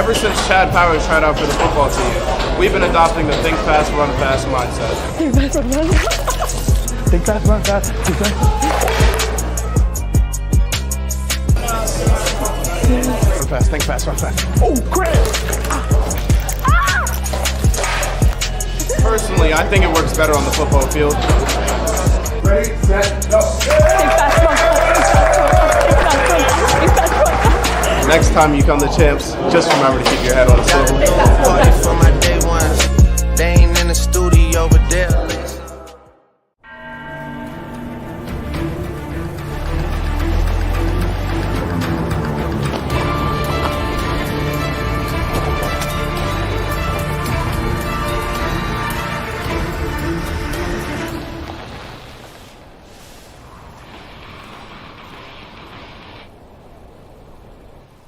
Ever since Chad Powers tried out for the football team, we've been adopting the think fast, run fast mindset. Think fast, run fast. Think fast, run fast. Think fast. Run fast, think fast, run fast. Oh, Chris! Personally, I think it works better on the football field. Ready, set, go. Think fast, run fast. Think fast, run fast. Think fast, run fast. Next time you come to Champs, just remember to keep your head on a swivel. For my day ones, they ain't in the studio over there.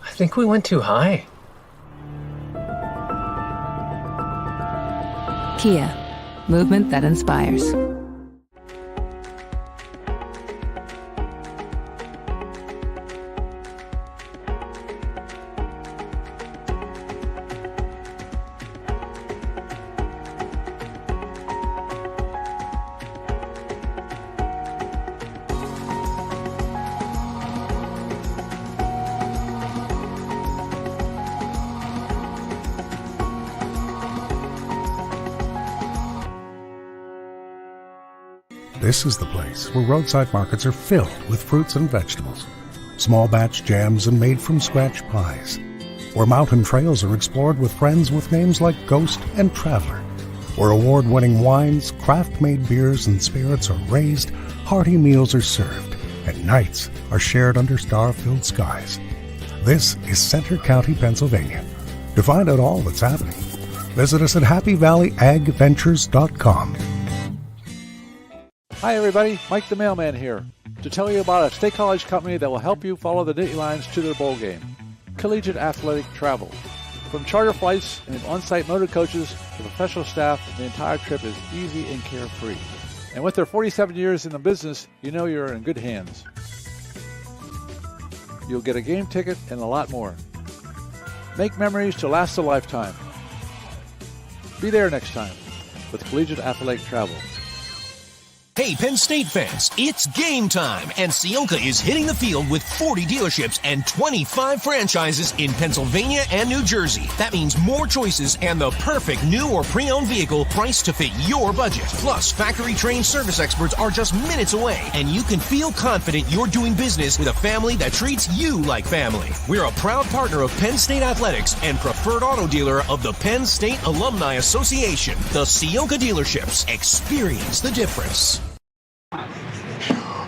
I think we went too high. Kia, movement that inspires. This is the place where roadside markets are filled with fruits and vegetables, small batch jams and made from scratch pies, where mountain trails are explored with friends with names like Ghost and Traveler, where award-winning wines, craft-made beers and spirits are raised, hearty meals are served, and nights are shared under star-filled skies. This is Center County, Pennsylvania. To find out all that's happening, visit us at happyvalleyagventures.com. Hi everybody, Mike the Mailman here, to tell you about a State College company that will help you follow the Nittany Lions to their bowl game. Collegiate Athletic Travel. From charter flights and on-site motor coaches to professional staff, the entire trip is easy and carefree. And with their 47 years in the business, you know you're in good hands. You'll get a game ticket and a lot more. Make memories to last a lifetime. Be there next time with Collegiate Athletic Travel. Hey, Penn State fans, it's game time, and Sionka is hitting the field with 40 dealerships and 25 franchises in Pennsylvania and New Jersey. That means more choices and the perfect new or pre-owned vehicle priced to fit your budget. Plus, factory-trained service experts are just minutes away, and you can feel confident you're doing business with a family that treats you like family. We're a proud partner of Penn State Athletics and preferred auto dealer of the Penn State Alumni Association. The Sionka dealerships. Experience the difference.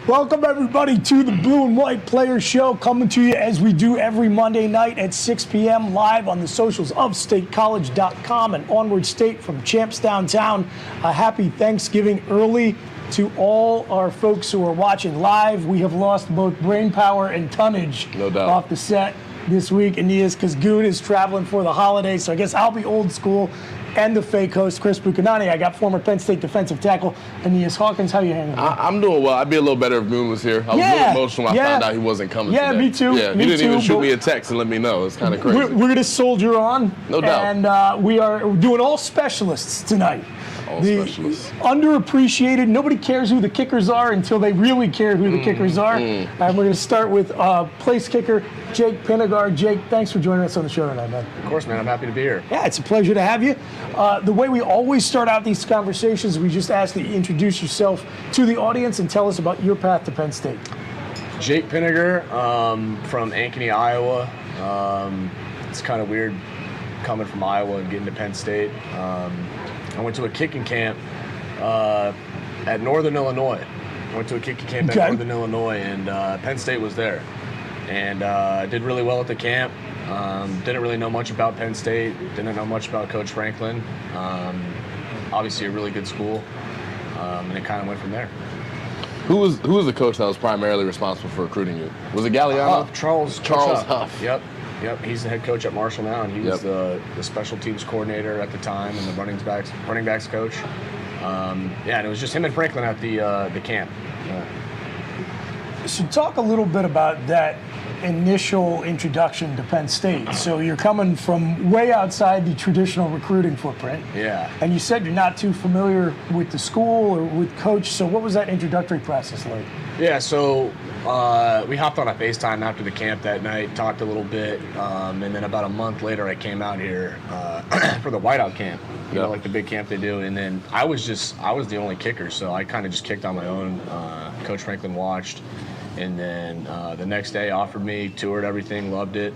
Welcome everybody to the Blue and White Players Show, coming to you as we do every Monday night at 6 p.m. live on the socials of statecollege.com and Onward State from Champs Downtown. A happy Thanksgiving early to all our folks who are watching live. We have lost both brain power and tonnage off the set this week. Aeneas, because Goon is traveling for the holidays, so I guess I'll be old school. And the fake host, Chris Buchanani. I got former Penn State defensive tackle Aeneas Hawkins. How you hanging? I'm doing well. I'd be a little better if Goon was here. I was really emotional when I found out he wasn't coming today. Me too. Yeah, he didn't even shoot me a text and let me know. It's kind of crazy. We're going to soldier on. No doubt. And we are doing all specialists tonight. Specialists. Underappreciated. Nobody cares who the kickers are until they really care who the kickers are. And we're going to start with place kicker Jake Pinegar. Jake, thanks for joining us on the show tonight, man. Of course, man. I'm happy to be here. Yeah, it's a pleasure to have you. The way we always start out these conversations, we just ask that you introduce yourself to the audience and tell us about your path to Penn State. Jake Pinegar from Ankeny, Iowa. It's kind of weird coming from Iowa and getting to Penn State. I went to a kicking camp at Northern Illinois. Northern Illinois, and Penn State was there. And did really well at the camp. Didn't really know much about Penn State. Didn't know much about Coach Franklin. Obviously a really good school. And it kind of went from there. Who was the coach that was primarily responsible for recruiting you? Was it Galliano? Charles Huff. Yep. He's the head coach at Marshall now, and he was the special teams coordinator at the time and the running backs coach. And it was just him and Franklin at the camp. So talk a little bit about that initial introduction to Penn State. So you're coming from way outside the traditional recruiting footprint. Yeah. And you said you're not too familiar with the school or with coach. So what was that introductory process like? Yeah, so we hopped on a FaceTime after the camp that night, talked a little bit, and then about a month later I came out here for the whiteout camp, you know, like the big camp they do. And then I was the only kicker, so I kind of just kicked on my own. Coach Franklin watched, and then the next day offered me, toured everything, loved it.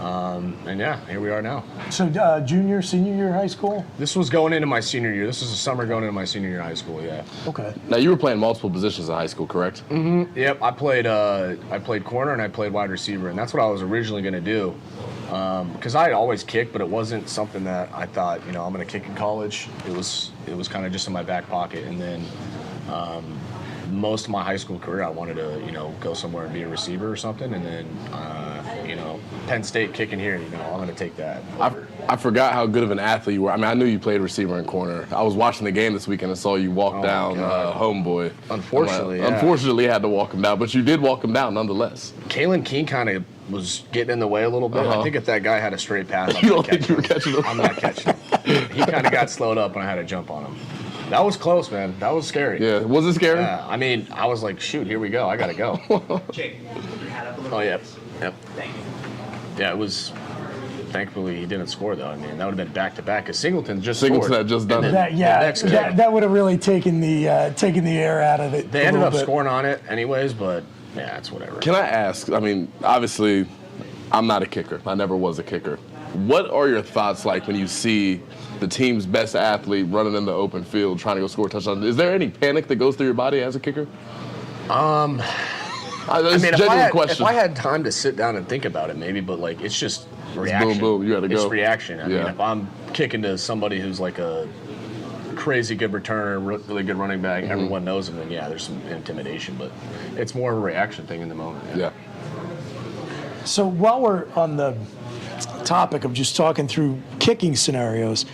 And yeah, here we are now. So junior, senior year of high school? This was going into my senior year. This was the summer going into my senior year of high school, yeah. Okay. Now, you were playing multiple positions in high school, correct? Mm-hmm. Yep, I played corner and I played wide receiver, and that's what I was originally going to do. Because I had always kicked, but it wasn't something that I thought, you know, I'm going to kick in college. It was kind of just in my back pocket. And then most of my high school career, I wanted to, you know, go somewhere and be a receiver or something. And then, you know, Penn State kicking here, you know, I'm going to take that. I forgot how good of an athlete you were. I mean, I knew you played receiver and corner. I was watching the game this weekend and saw you walk down homeboy. Unfortunately, yeah. Unfortunately, had to walk him down, but you did walk him down nonetheless. Kalen King kind of was getting in the way a little bit. I think if that guy had a straight pass, you don't think you were catching him? I'm not catching him. He kind of got slowed up when I had to jump on him. That was close, man. That was scary. Yeah, was it scary? Yeah, I mean, I was like, shoot, here we go. I got to go. Jake, your hat up a little. Oh, yep. Yep. Thank you. Yeah, it was. Thankfully, he didn't score, though. I mean, that would have been back-to-back, because Singleton had just done it. That would have really taken the air out of it. They ended up scoring on it anyways, but, yeah, it's whatever. Can I ask, I mean, obviously, I'm not a kicker. I never was a kicker. What are your thoughts like when you see the team's best athlete running in the open field trying to go score a touchdown? Is there any panic that goes through your body as a kicker? I mean, if I had time to sit down and think about it, maybe, but, like, it's just reaction. Boom, boom, you gotta go. It's reaction. I mean, if I'm kicking to somebody who's like a crazy good returner, really good running back, everyone knows him, then yeah, there's some intimidation, but it's more of a reaction thing in the moment. Yeah. So while we're on the topic of just talking through kicking scenarios,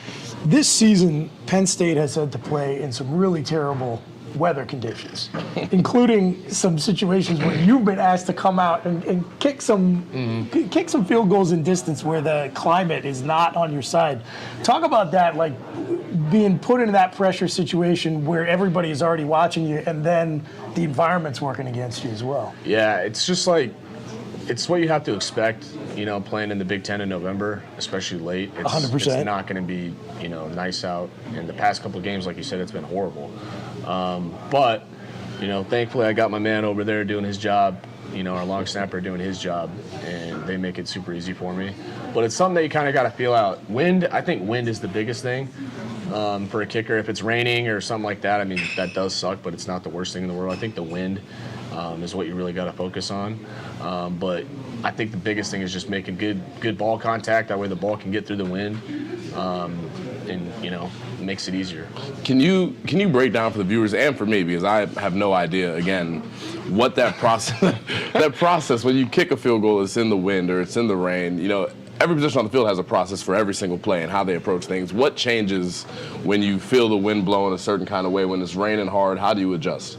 this season Penn State has had to play in some really terrible weather conditions, including some situations where you've been asked to come out and kick some field goals in distance where the climate is not on your side. Talk about that, like being put into that pressure situation where everybody is already watching you and then the environment's working against you as well. Yeah, it's just like, it's what you have to expect, you know, playing in the Big Ten in November, especially late. It's 100%. It's not going to be, you know, nice out. In the past couple of games, like you said, it's been horrible. But, you know, thankfully I got my man over there doing his job, you know, our long snapper doing his job, and they make it super easy for me. But it's something that you kind of got to feel out. Wind, I think wind is the biggest thing for a kicker. If it's raining or something like that, I mean, that does suck, but it's not the worst thing in the world. I think the wind is what you really got to focus on. But I think the biggest thing is just making good ball contact. That way the ball can get through the wind, and you know, it makes it easier. Can you break down for the viewers and for me, because I have no idea again what that process when you kick a field goal, it's in the wind or it's in the rain. You know, every position on the field has a process for every single play and how they approach things. What changes when you feel the wind blowing a certain kind of way when it's raining hard? How do you adjust?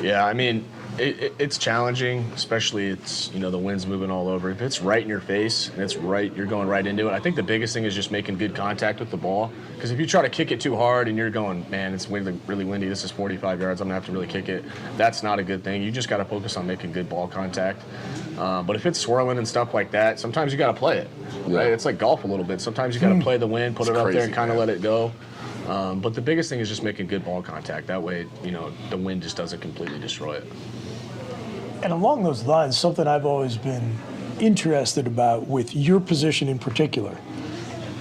Yeah, I mean, it's challenging, especially it's, you know, the wind's moving all over. If it's right in your face and it's right, you're going right into it. I think the biggest thing is just making good contact with the ball. Because if you try to kick it too hard and you're going, man, it's really windy, this is 45 yards, I'm going to have to really kick it, that's not a good thing. You just got to focus on making good ball contact. But if it's swirling and stuff like that, sometimes you got to play it. Right? It's like golf a little bit. Sometimes you got to play the wind, put it up there and kind of let it go. But the biggest thing is just making good ball contact. That way, you know, the wind just doesn't completely destroy it. And along those lines, something I've always been interested about with your position in particular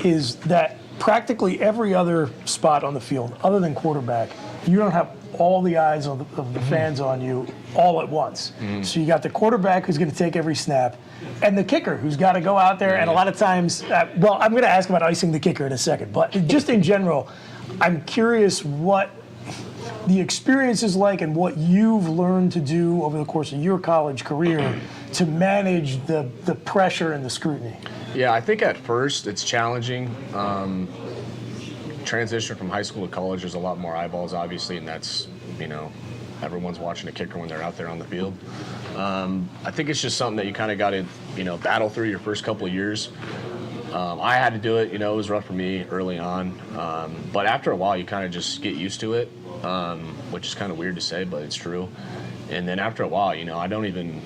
is that practically every other spot on the field, other than quarterback, you don't have all the eyes of the fans on you all at once. So you got the quarterback who's going to take every snap, and the kicker who's got to go out there. And a lot of times, well, I'm going to ask about icing the kicker in a second, but just in general, I'm curious what the experience is like and what you've learned to do over the course of your college career to manage the pressure and the scrutiny. Yeah, I think at first it's challenging. Transition from high school to college, there's a lot more eyeballs, obviously, and that's, you know, everyone's watching a kicker when they're out there on the field. I think it's just something that you kind of got to, battle through your first couple of years. I had to do it. It was rough for me early on. But after a while, you kind of just get used to it, which is kind of weird to say, but it's true. And then after a while, I don't even.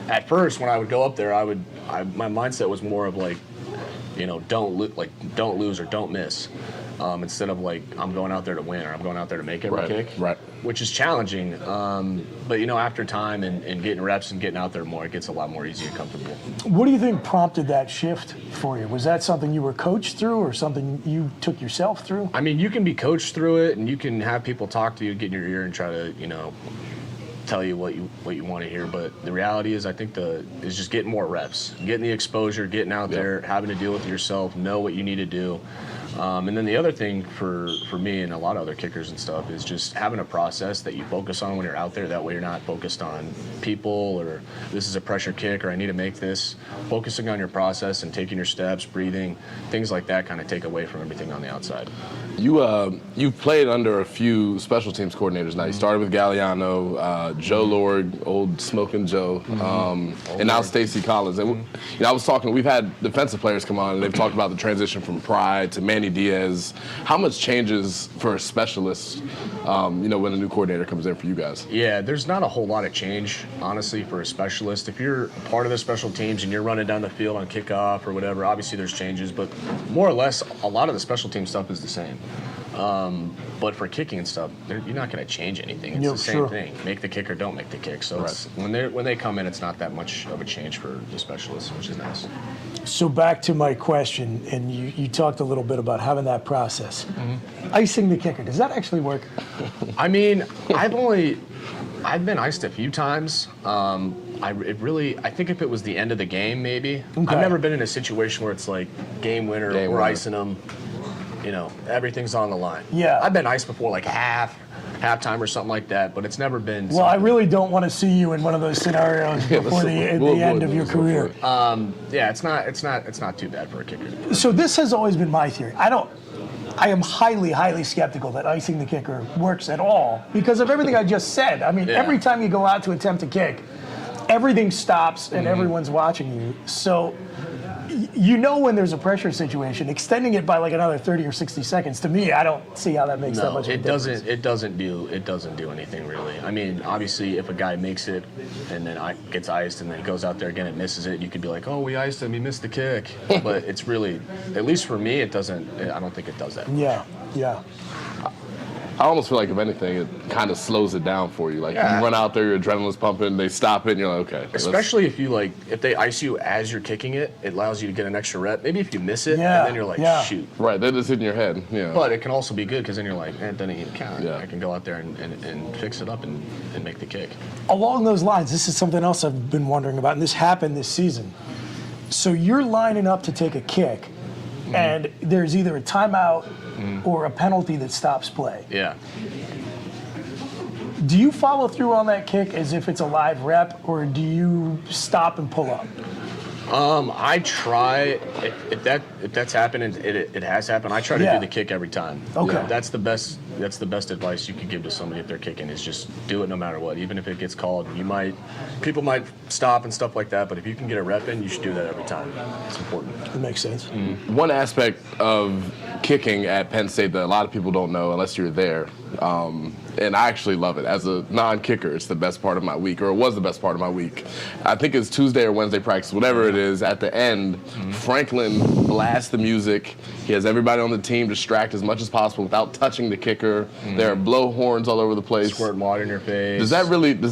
At first, when I would go up there, my mindset was more of like, don't lose or don't miss, instead of like I'm going out there to win or I'm going out there to make every kick, right? Which is challenging. But after time and getting reps and getting out there more, it gets a lot more easy and comfortable. What do you think prompted that shift for you? Was that something you were coached through or something you took yourself through? I mean, you can be coached through it, and you can have people talk to you, get in your ear, and try to tell you what you want to hear, but the reality is I think is just getting more reps, getting the exposure, getting out there, having to deal with yourself, know what you need to do. And then the other thing for me and a lot of other kickers and stuff is just having a process that you focus on when you're out there. That way you're not focused on people or this is a pressure kick or I need to make this. Focusing on your process and taking your steps, breathing, things like that kind of take away from everything on the outside. You've played under a few special teams coordinators now. You started with Galliano, Joe Lord, old Smoking Joe, and now Stacy Collins. And I was talking, we've had defensive players come on and they've talked about the transition from Pride to Manny Diaz. How much changes for a specialist, when a new coordinator comes in for you guys? Yeah, there's not a whole lot of change, honestly, for a specialist. If you're a part of the special teams and you're running down the field on kickoff or whatever, obviously there's changes, but more or less, a lot of the special team stuff is the same. But for kicking and stuff, you're not going to change anything. It's the same thing. Make the kick or don't make the kick. So it's, when they come in, it's not that much of a change for the specialists, which is nice. So back to my question, and you talked a little bit about having that process. Icing the kicker, does that actually work? I mean, I've been iced a few times. I think if it was the end of the game, maybe. Okay. I've never been in a situation where it's like game winner, we're icing them. Everything's on the line. Yeah. I've been iced before, like halftime or something like that, but it's never been. Well, I really don't want to see you in one of those scenarios before the end of your career. Yeah, it's not too bad for a kicker. So this has always been my theory. I am highly, highly skeptical that icing the kicker works at all because of everything I just said. I mean, every time you go out to attempt a kick, everything stops and everyone's watching you. So when there's a pressure situation, extending it by like another 30 or 60 seconds, to me, I don't see how that makes that much of a difference. It doesn't do anything really. I mean, obviously, if a guy makes it and then gets iced and then goes out there again and misses it, you could be like, oh, we iced him, he missed the kick. But it's really, at least for me, I don't think it does that. Yeah. I almost feel like, if anything, it kind of slows it down for you. Like, you run out there, your adrenaline's pumping, they stop it, and you're like, okay. Especially if they ice you as you're kicking it, it allows you to get an extra rep. Maybe if you miss it, and then you're like, shoot. Right, then it's in your head. Yeah. But it can also be good, because then you're like, it doesn't even count. Yeah. I can go out there and fix it up and make the kick. Along those lines, this is something else I've been wondering about, and this happened this season. So you're lining up to take a kick, and there's either a timeout or a penalty that stops play. Yeah. Do you follow through on that kick as if it's a live rep, or do you stop and pull up? I try, if that's happened, and it has happened, I try to do the kick every time. Okay. That's the best advice you could give to somebody if they're kicking, is just do it no matter what. Even if it gets called, people might stop and stuff like that, but if you can get a rep in, you should do that every time. It's important. That makes sense. One aspect of kicking at Penn State that a lot of people don't know unless you're there, and I actually love it. As a non-kicker, it's the best part of my week, or it was the best part of my week. I think it's Tuesday or Wednesday practice, whatever it is. At the end, Franklin blasts the music. He has everybody on the team distract as much as possible without touching the kicker. There are blow horns all over the place. Squirting water in your face. Does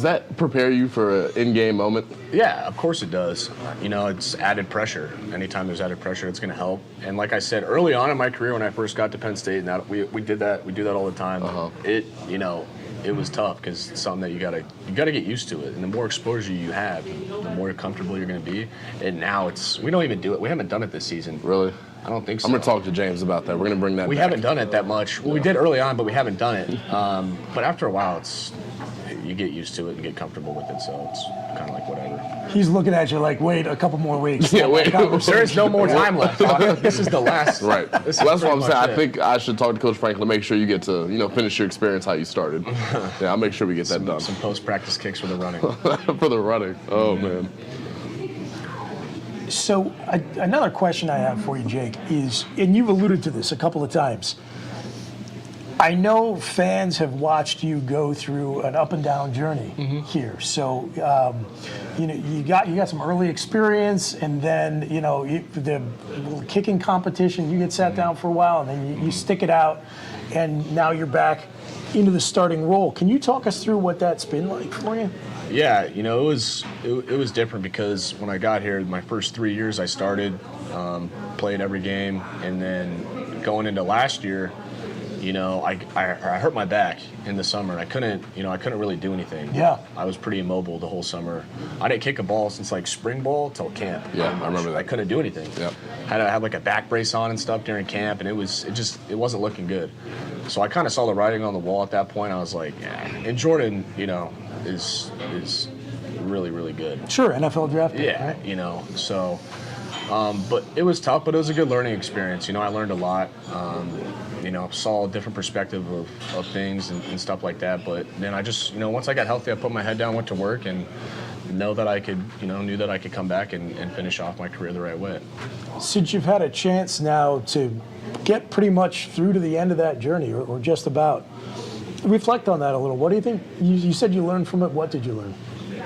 that prepare you for an in-game moment? Yeah, of course it does. It's added pressure. Anytime there's added pressure, it's going to help. And like I said, early on in my career when I first got to Penn State, we do that all the time. It was tough because it's something that you gotta get used to it. And the more exposure you have, the more comfortable you're going to be. And now we don't even do it. We haven't done it this season. Really? I don't think so. I'm going to talk to James about that. We're going to bring that back. We haven't done it that much. Well, we did early on, but we haven't done it. But after a while, you get used to it and get comfortable with it, so it's kind of like whatever. He's looking at you like, wait, a couple more weeks. Yeah, wait. There is no more time left. This is the last. Right. That's what I'm saying. I think I should talk to Coach Franklin, make sure you get to, finish your experience how you started. Yeah, I'll make sure we get that done. Some post-practice kicks for the running. For the running. Oh, man. So another question I have for you, Jake, is, and you've alluded to this a couple of times, I know fans have watched you go through an up and down journey here. So, you got some early experience, and then the kicking competition, you get sat down for a while, and then you stick it out, and now you're back into the starting role. Can you talk us through what that's been like for you? Yeah, it was different because when I got here, my first 3 years I started, played every game, and then going into last year, I hurt my back in the summer. I couldn't really do anything. Yeah. I was pretty immobile the whole summer. I didn't kick a ball since like spring ball till camp. Yeah, I remember that. I couldn't do anything. Yep. I had like a back brace on and stuff during camp, and it wasn't looking good. So I kind of saw the writing on the wall at that point. I was like, yeah. And Jordan, is really, really good. Sure, NFL draft pick, Yeah, right? So, but it was tough, but it was a good learning experience. I learned a lot. Saw a different perspective of things and stuff like that. But then I just, once I got healthy, I put my head down, went to work, and knew that I could come back and finish off my career the right way. Since you've had a chance now to get pretty much through to the end of that journey, or just about, reflect on that a little. What do you think? You said you learned from it. What did you learn?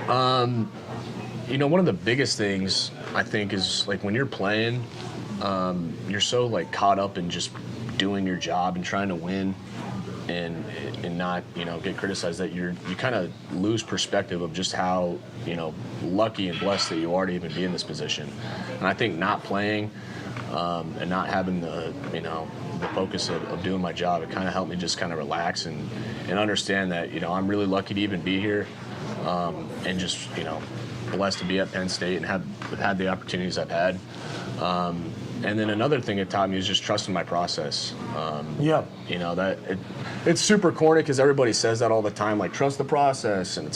One of the biggest things I think is like when you're playing, you're so like caught up in just doing your job and trying to win, and not get criticized, that you kind of lose perspective of just how lucky and blessed that you are to even be in this position. And I think not playing and not having the focus of doing my job, it kind of helped me just kind of relax and understand that I'm really lucky to even be here, and just blessed to be at Penn State and have had the opportunities I've had. And then another thing it taught me is just trusting my process. It's super corny because everybody says that all the time, like trust the process, and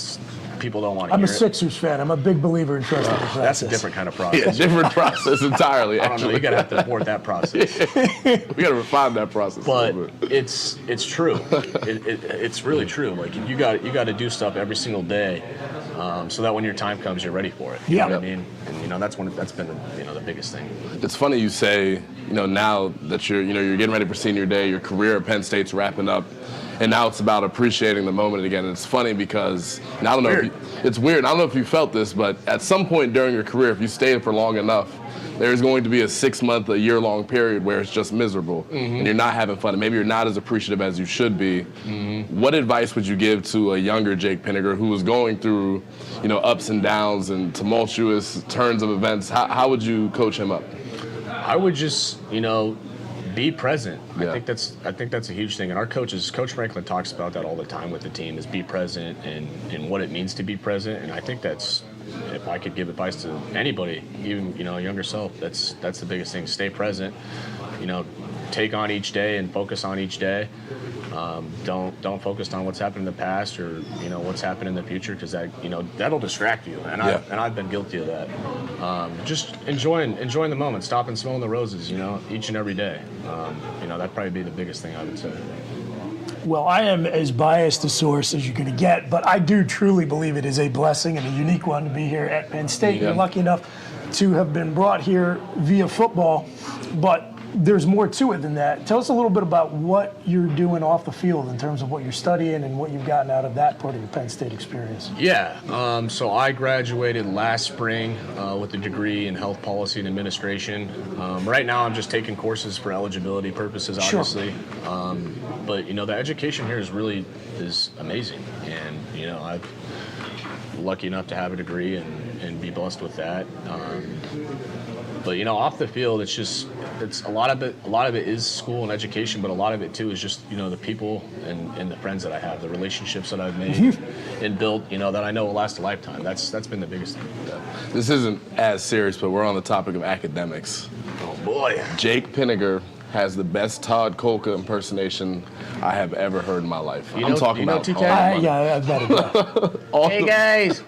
people don't want to hear it. I'm a Sixers fan. I'm a big believer in trusting the process. That's a different kind of process. Yeah, different process entirely. I don't know. You gotta have to abort that process. We gotta refine that process. But it's true. It's really true. Like you got to do stuff every single day, so that when your time comes, you're ready for it. You know what I mean? And that's been the biggest thing. It's funny you say, now that you're getting ready for senior day, your career at Penn State's wrapping up, and now it's about appreciating the moment again. And it's funny because, and I don't know, it's weird. I don't know if you felt this, but at some point during your career, if you stayed for long enough, there's going to be a 6 month, a year-long period where it's just miserable, and you're not having fun, and maybe you're not as appreciative as you should be. What advice would you give to a younger Jake Pinegar who was going through, ups and downs and tumultuous turns of events? How would you coach him up? I would just, be present. Yeah. I think that's a huge thing. And our Coach Franklin talks about that all the time with the team, is be present and what it means to be present. And I think that's, if I could give advice to anybody, even a younger self, that's the biggest thing. Stay present. Take on each day and focus on each day. Don't focus on what's happened in the past or what's happened in the future, because that'll distract you. And I've been guilty of that. Just enjoying the moment, stop and smelling the roses. Each and every day. That'd probably be the biggest thing I would say. Well, I am as biased a source as you're going to get, but I do truly believe it is a blessing and a unique one to be here at Penn State. Yeah. You're lucky enough to have been brought here via football, but there's more to it than that. Tell us a little bit about what you're doing off the field in terms of what you're studying and what you've gotten out of that part of your Penn State experience. Yeah, so I graduated last spring with a degree in health policy and administration. Right now I'm just taking courses for eligibility purposes, obviously. Sure. But the education here is amazing, and I'm lucky enough to have a degree and be blessed with that. But off the field, it's a lot of it is school and education, but a lot of it too is just the people and the friends that I have, the relationships that I've made and built, that I know will last a lifetime. That's been the biggest thing. This isn't as serious, but we're on the topic of academics. Oh boy. Jake Pinegar has the best Todd Kolka impersonation I have ever heard in my life. I'm talking about TK? Yeah, I've got it. Hey guys.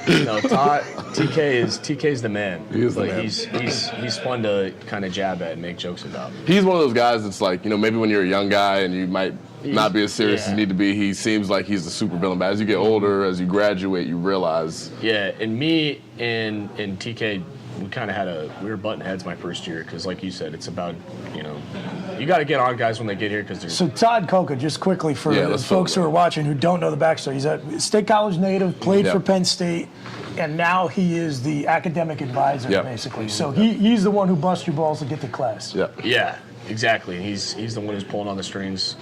No, TK's the man. He is the man. He's fun to kind of jab at and make jokes about. He's one of those guys that's like, maybe when you're a young guy and you might not be as serious as you need to be, he seems like he's the super villain. But as you get older, as you graduate, you realize. Yeah, and me and TK, we were butting heads my first year because, like you said, it's about, you got to get on guys when they get here because they're. So Todd Coca, just quickly for folks who are watching who don't know the backstory, he's a State College native, played for Penn State, and now he is the academic advisor, basically. So he's the one who busts your balls to get to class. Yeah, exactly. He's the one who's pulling on the strings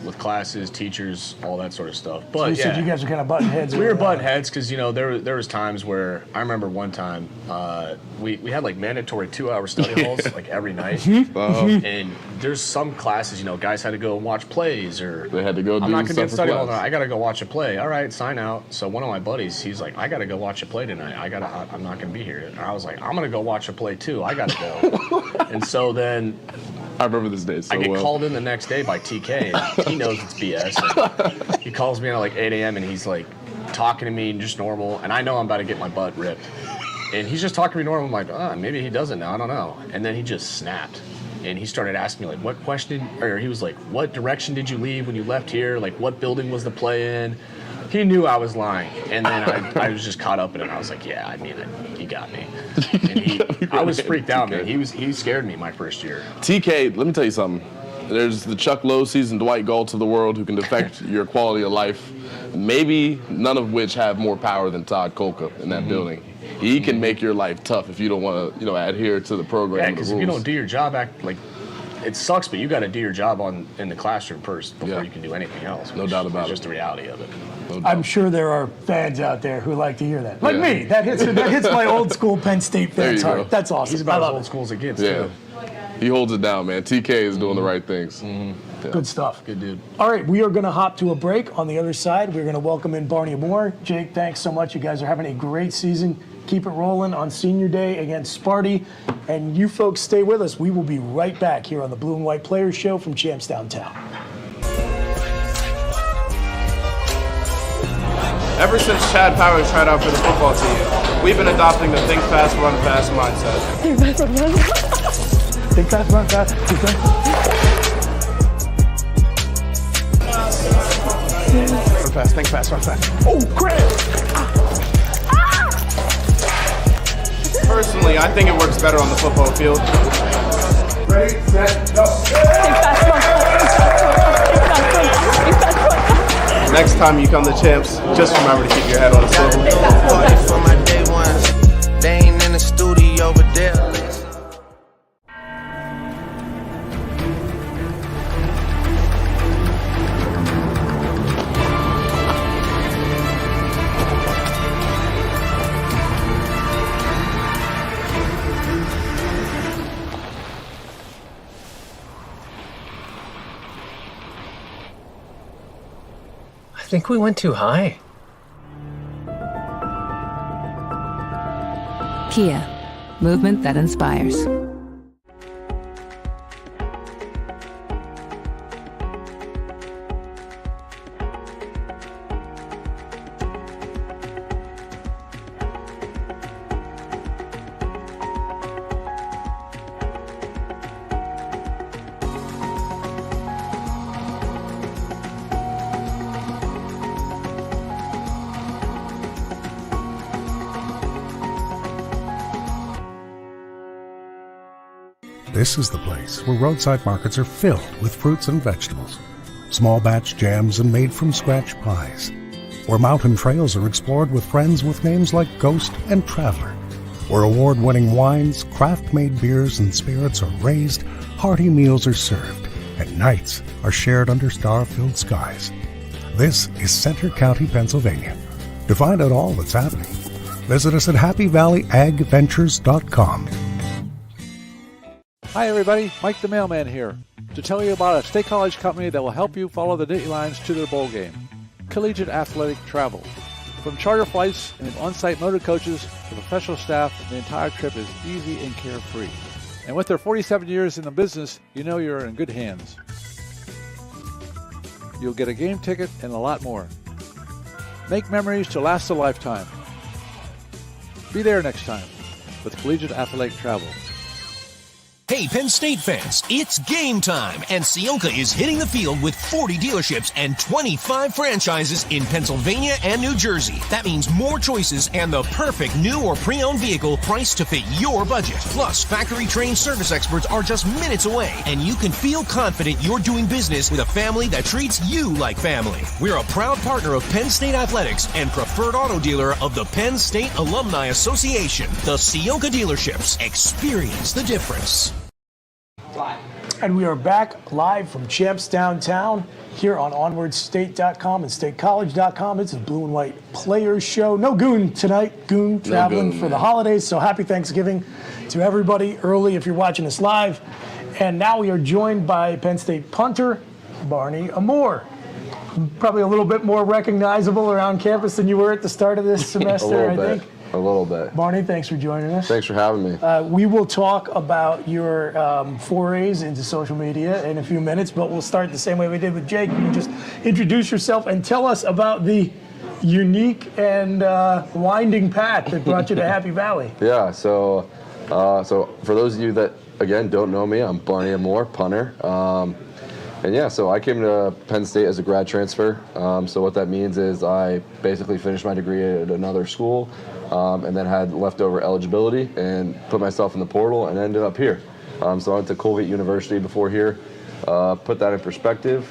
with classes, teachers, all that sort of stuff. But so you said you guys were kind of butting heads. We were butting heads because there was times where I remember one time we had like mandatory 2-hour study halls like every night, and there's some classes guys had to go and watch plays or they had to go. I'm not gonna get study hall tonight. I gotta go watch a play. All right, sign out. So one of my buddies, he's like, I gotta go watch a play tonight. I'm not gonna be here. And I was like, I'm gonna go watch a play too. I gotta go. And so then. I remember this day so I get well. called in the next day by TK, and he knows it's BS. And he calls me at like 8 a.m. and he's like talking to me just normal, and I know I'm about to get my butt ripped. And he's just talking to me normal. I'm like, maybe he doesn't now. I don't know. And then he just snapped, and he started asking me like, what question? Or he was like, what direction did you leave when you left here? Like, what building was the play in? He knew I was lying, and then I was just caught up in it. I was like, yeah, I mean, he got me. And I was freaked out, man. He scared me my first year. TK, let me tell you something. There's the Chuck Losey's and Dwight Galts of the world who can affect your quality of life, maybe none of which have more power than Todd Coca in that building. He can make your life tough if you don't want to, adhere to the program. Yeah, because if you don't do your job, it sucks, but you got to do your job in the classroom first before you can do anything else. No doubt about it. It's just the reality of it. I'm sure there are fans out there who like to hear that. Like me, that hits my old school Penn State fans' heart. That's awesome. He's about as old school as it gets, too. He holds it down, man. TK is doing the right things. Good stuff. Good dude. All right, we are going to hop to a break. On the other side, we're going to welcome in Barney Amor. Jake, thanks so much. You guys are having a great season. Keep it rolling on Senior Day against Sparty. And you folks stay with us. We will be right back here on the Blue and White Players Show from Champs Downtown. Ever since Chad Powers tried out for the football team, we've been adopting the think fast, run fast mindset. Think fast, run fast. Think fast. Run fast, think fast, run fast. Oh, crap! Personally, I think it works better on the football field. Ready, set, go. Next time you come to Champs, just remember to keep your head on a swivel. For my day ones, they ain't in the studio over there. I think we went too high. Kia, movement that inspires. This is the place where roadside markets are filled with fruits and vegetables, small batch jams and made from scratch pies, where mountain trails are explored with friends with names like Ghost and Traveler, where award-winning wines, craft-made beers, and spirits are raised, hearty meals are served, and nights are shared under star-filled skies. This is Center County, Pennsylvania. To find out all that's happening, visit us at happyvalleyagventures.com. Hi everybody, Mike the Mailman here, to tell you about a State College company that will help you follow the Nittany Lions to their bowl game. Collegiate Athletic Travel. From charter flights and on-site motor coaches to professional staff, the entire trip is easy and carefree. And with their 47 years in the business, you know you're in good hands. You'll get a game ticket and a lot more. Make memories to last a lifetime. Be there next time with Collegiate Athletic Travel. Hey, Penn State fans, it's game time, and Ciolka is hitting the field with 40 dealerships and 25 franchises in Pennsylvania and New Jersey. That means more choices and the perfect new or pre-owned vehicle priced to fit your budget. Plus, factory-trained service experts are just minutes away, and you can feel confident you're doing business with a family that treats you like family. We're a proud partner of Penn State Athletics and preferred auto dealer of the Penn State Alumni Association. The Ciolka dealerships. Experience the difference. And we are back live from Champs Downtown here on OnwardState.com and StateCollege.com. It's a Blue and White Players Show. No Goon tonight. Goon traveling for the holidays. So happy Thanksgiving to everybody early if you're watching us live. And now we are joined by Penn State punter Barney Amor. Probably a little bit more recognizable around campus than you were at the start of this semester, I think. A little bit. Barney, thanks for joining us. Thanks for having me. We will talk about your forays into social media in a few minutes, but we'll start the same way we did with Jake. You can just introduce yourself and tell us about the unique and winding path that brought you to Happy Valley. Yeah, so for those of you that, again, don't know me, I'm Barney Amor, punter. And yeah, so I came to Penn State as a grad transfer. So what that means is I basically finished my degree at another school and then had leftover eligibility and put myself in the portal and ended up here. So I went to Colgate University before here. Put that in perspective.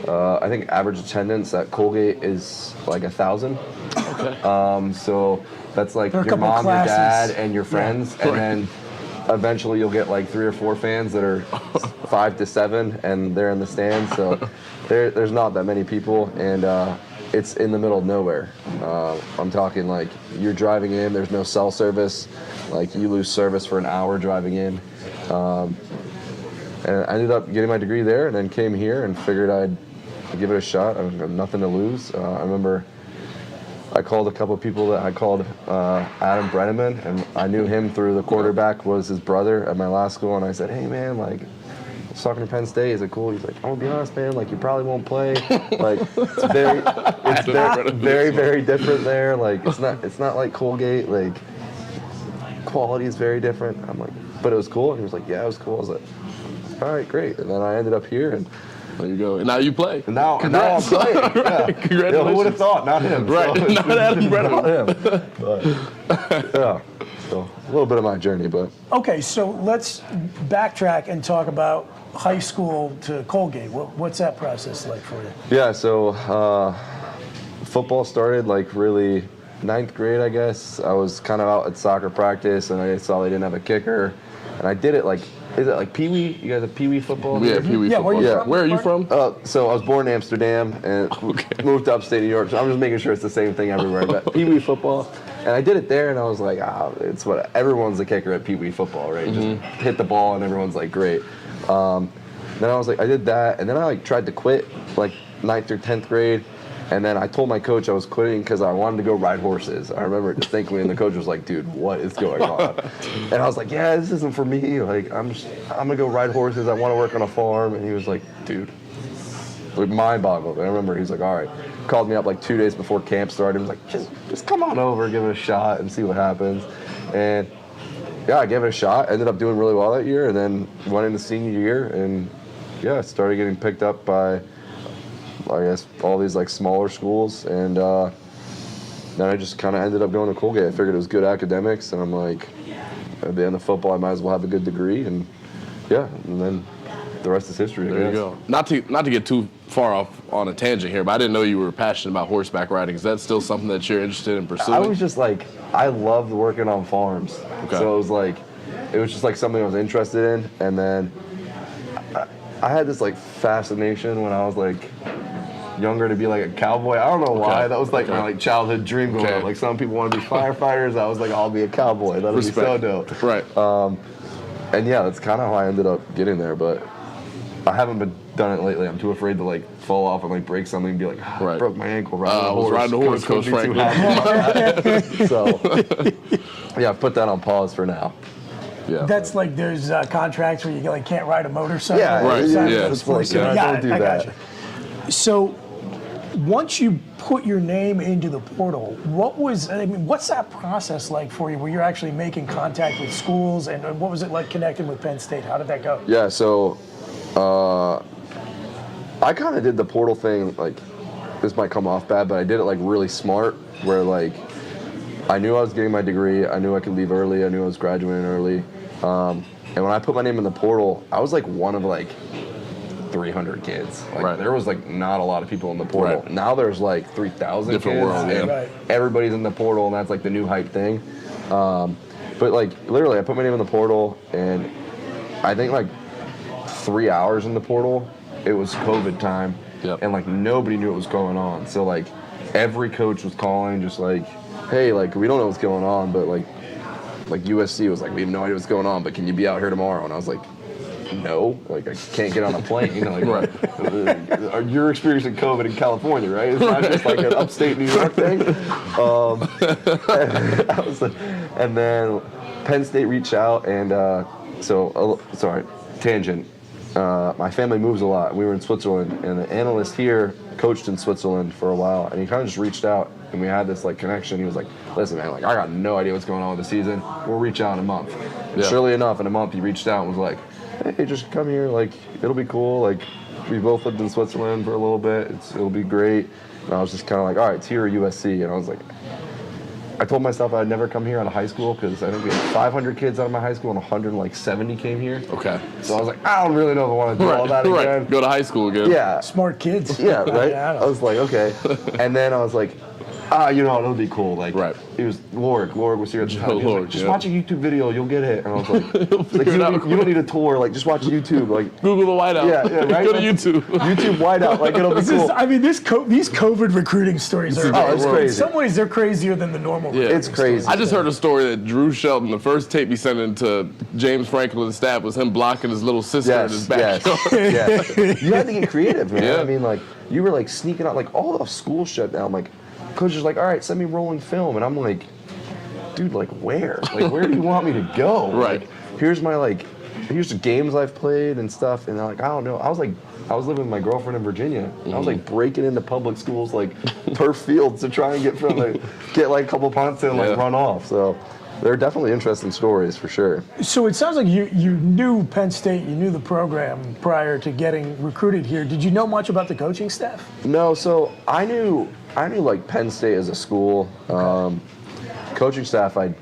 I think average attendance at Colgate is like 1,000. Okay. So that's like your mom, your dad, and your friends. Yeah. And then eventually you'll get like 3 or 4 fans that are 5 to 7 and they're in the stands. So there's not that many people, and it's in the middle of nowhere. I'm talking like you're driving in, there's no cell service, like you lose service for an hour driving in. And I ended up getting my degree there and then came here and figured I'd give it a shot. I have nothing to lose. I remember I called a couple of people that I called Adam Brenneman, and I knew him through the quarterback was his brother at my last school, and I said, hey man, like, I was talking to Penn State, is it cool? He's like, I'm gonna be honest, man, like you probably won't play. Like it's very, very different there. Like it's not like Colgate, like quality is very different. I'm like, but it was cool. And he was like, yeah, it was cool. I was like, all right, great. And then I ended up here, and there you go. And now you play. And now I'm playing. Right. Yeah. Congratulations. Yeah, who would have thought? Not him. Right. So, not Adam Brenneman. Not him. But, yeah. So a little bit of my journey, but. Okay, so let's backtrack and talk about high school to Colgate. What's that process like for you? Yeah, so football started like really 9th grade, I guess. I was kind of out at soccer practice, and I saw they didn't have a kicker, and I did it like. Is it like Pee Wee? You guys have Pee Wee football? Yeah, Pee Wee football. Where are you from? So I was born in Amsterdam and moved to upstate New York. So I'm just making sure it's the same thing everywhere. But Pee Wee football, and I did it there, and I was like, it's what everyone's a kicker at Pee Wee football, right? Just hit the ball, and everyone's like, great. Then I was like, I did that, and then I like tried to quit like 9th or 10th grade. And then I told my coach I was quitting because I wanted to go ride horses. I remember distinctly, and the coach was like, dude, what is going on? And I was like, yeah, this isn't for me. Like, I'm gonna go ride horses. I want to work on a farm. And he was like, dude, like mind boggled. And I remember he was like, all right. Called me up like 2 days before camp started. He was like, just come on over, give it a shot and see what happens. And yeah, I gave it a shot. Ended up doing really well that year, and then went into senior year, and yeah, started getting picked up by, I guess, all these like smaller schools, and then I just kind of ended up going to Colgate. I figured it was good academics, and I'm like, at the end of football, I might as well have a good degree, and yeah, and then the rest is history. There you go. Not to get too far off on a tangent here, but I didn't know you were passionate about horseback riding. Is that still something that you're interested in pursuing? I was just like, I loved working on farms, so it was just like something I was interested in, and then I had this like fascination when I was like younger to be like a cowboy. I don't know why. That was like my like childhood dream growing up. Like some people want to be firefighters. I was like, I'll be a cowboy. That'll be so dope. Right. And yeah, that's kind of how I ended up getting there. But I haven't done it lately. I'm too afraid to like fall off and like break something and be like, I broke my ankle riding a horse. I was riding a horse, Coach Frank. So yeah, I've put that on pause for now. Yeah. That's like there's contracts where you like can't ride a motorcycle. Yeah, right. Yeah, it's like, don't do that. So once you put your name into the portal, what's that process like for you where you're actually making contact with schools, and what was it like connecting with Penn State? How did that go? Yeah, so I kind of did the portal thing, like, this might come off bad, but I did it like really smart, where like I knew I was getting my degree, I knew I could leave early, I knew I was graduating early, and when I put my name in the portal, I was like one of like 300 kids. Like, there was like not a lot of people in the portal. Now there's like 3,000 kids. Different world, and everybody's in the portal, and that's like the new hype thing. But like literally, I put my name in the portal, and I think like 3 hours in the portal, it was COVID time, and like nobody knew what was going on. So like every coach was calling, just like, hey, like we don't know what's going on, but like USC was like, we have no idea what's going on, but can you be out here tomorrow? And I was like, no, like I can't get on a plane. You know, like you're experiencing COVID in California, right? It's not just like an upstate New York thing. And then Penn State reached out, and sorry, tangent. My family moves a lot. We were in Switzerland, and the analyst here coached in Switzerland for a while, and he kind of just reached out, and we had this like connection. He was like, listen, man, like I got no idea what's going on with the season. We'll reach out in a month. Yeah. Surely enough, in a month he reached out and was like, hey, just come here, like it'll be cool. Like we both lived in Switzerland for a little bit. It'll be great. And I was just kind of like, all right, it's here at USC. And I was like, I told myself I'd never come here out of high school, because I think we had 500 kids out of my high school and 170 came here. Okay. So I was like, I don't really know if I want to do all that again. Go to high school again. Yeah. Smart kids. Yeah, right? I was like, okay. And then I was like, you know, it'll be cool. Like, it was Lorg was here at the time. He was like, just watch a YouTube video, you'll get it. And I was like, you don't need a tour, like just watch YouTube. Like Google the whiteout. Yeah, right? Go to YouTube. YouTube whiteout, like it'll be cool. These COVID recruiting stories are it's crazy. In some ways they're crazier than the normal. Yeah, it's crazy. I just heard a story that Drew Shelton, the first tape he sent into James Franklin's staff was him blocking his little sister in his backyard. Yes. You had to get creative, man. I mean, like you were like sneaking out, like all the school shut down, like coach is like, all right, send me rolling film. And I'm like, dude, like where? Like, where do you want me to go? Like, here's the games I've played and stuff. And I'm like, I don't know. I was living with my girlfriend in Virginia. I was like breaking into public schools, like turf fields to try and get like a couple punts and like run off. So they're definitely interesting stories for sure. So it sounds like you knew Penn State, you knew the program prior to getting recruited here. Did you know much about the coaching staff? No, so I knew like Penn State as a school. Coaching staff, I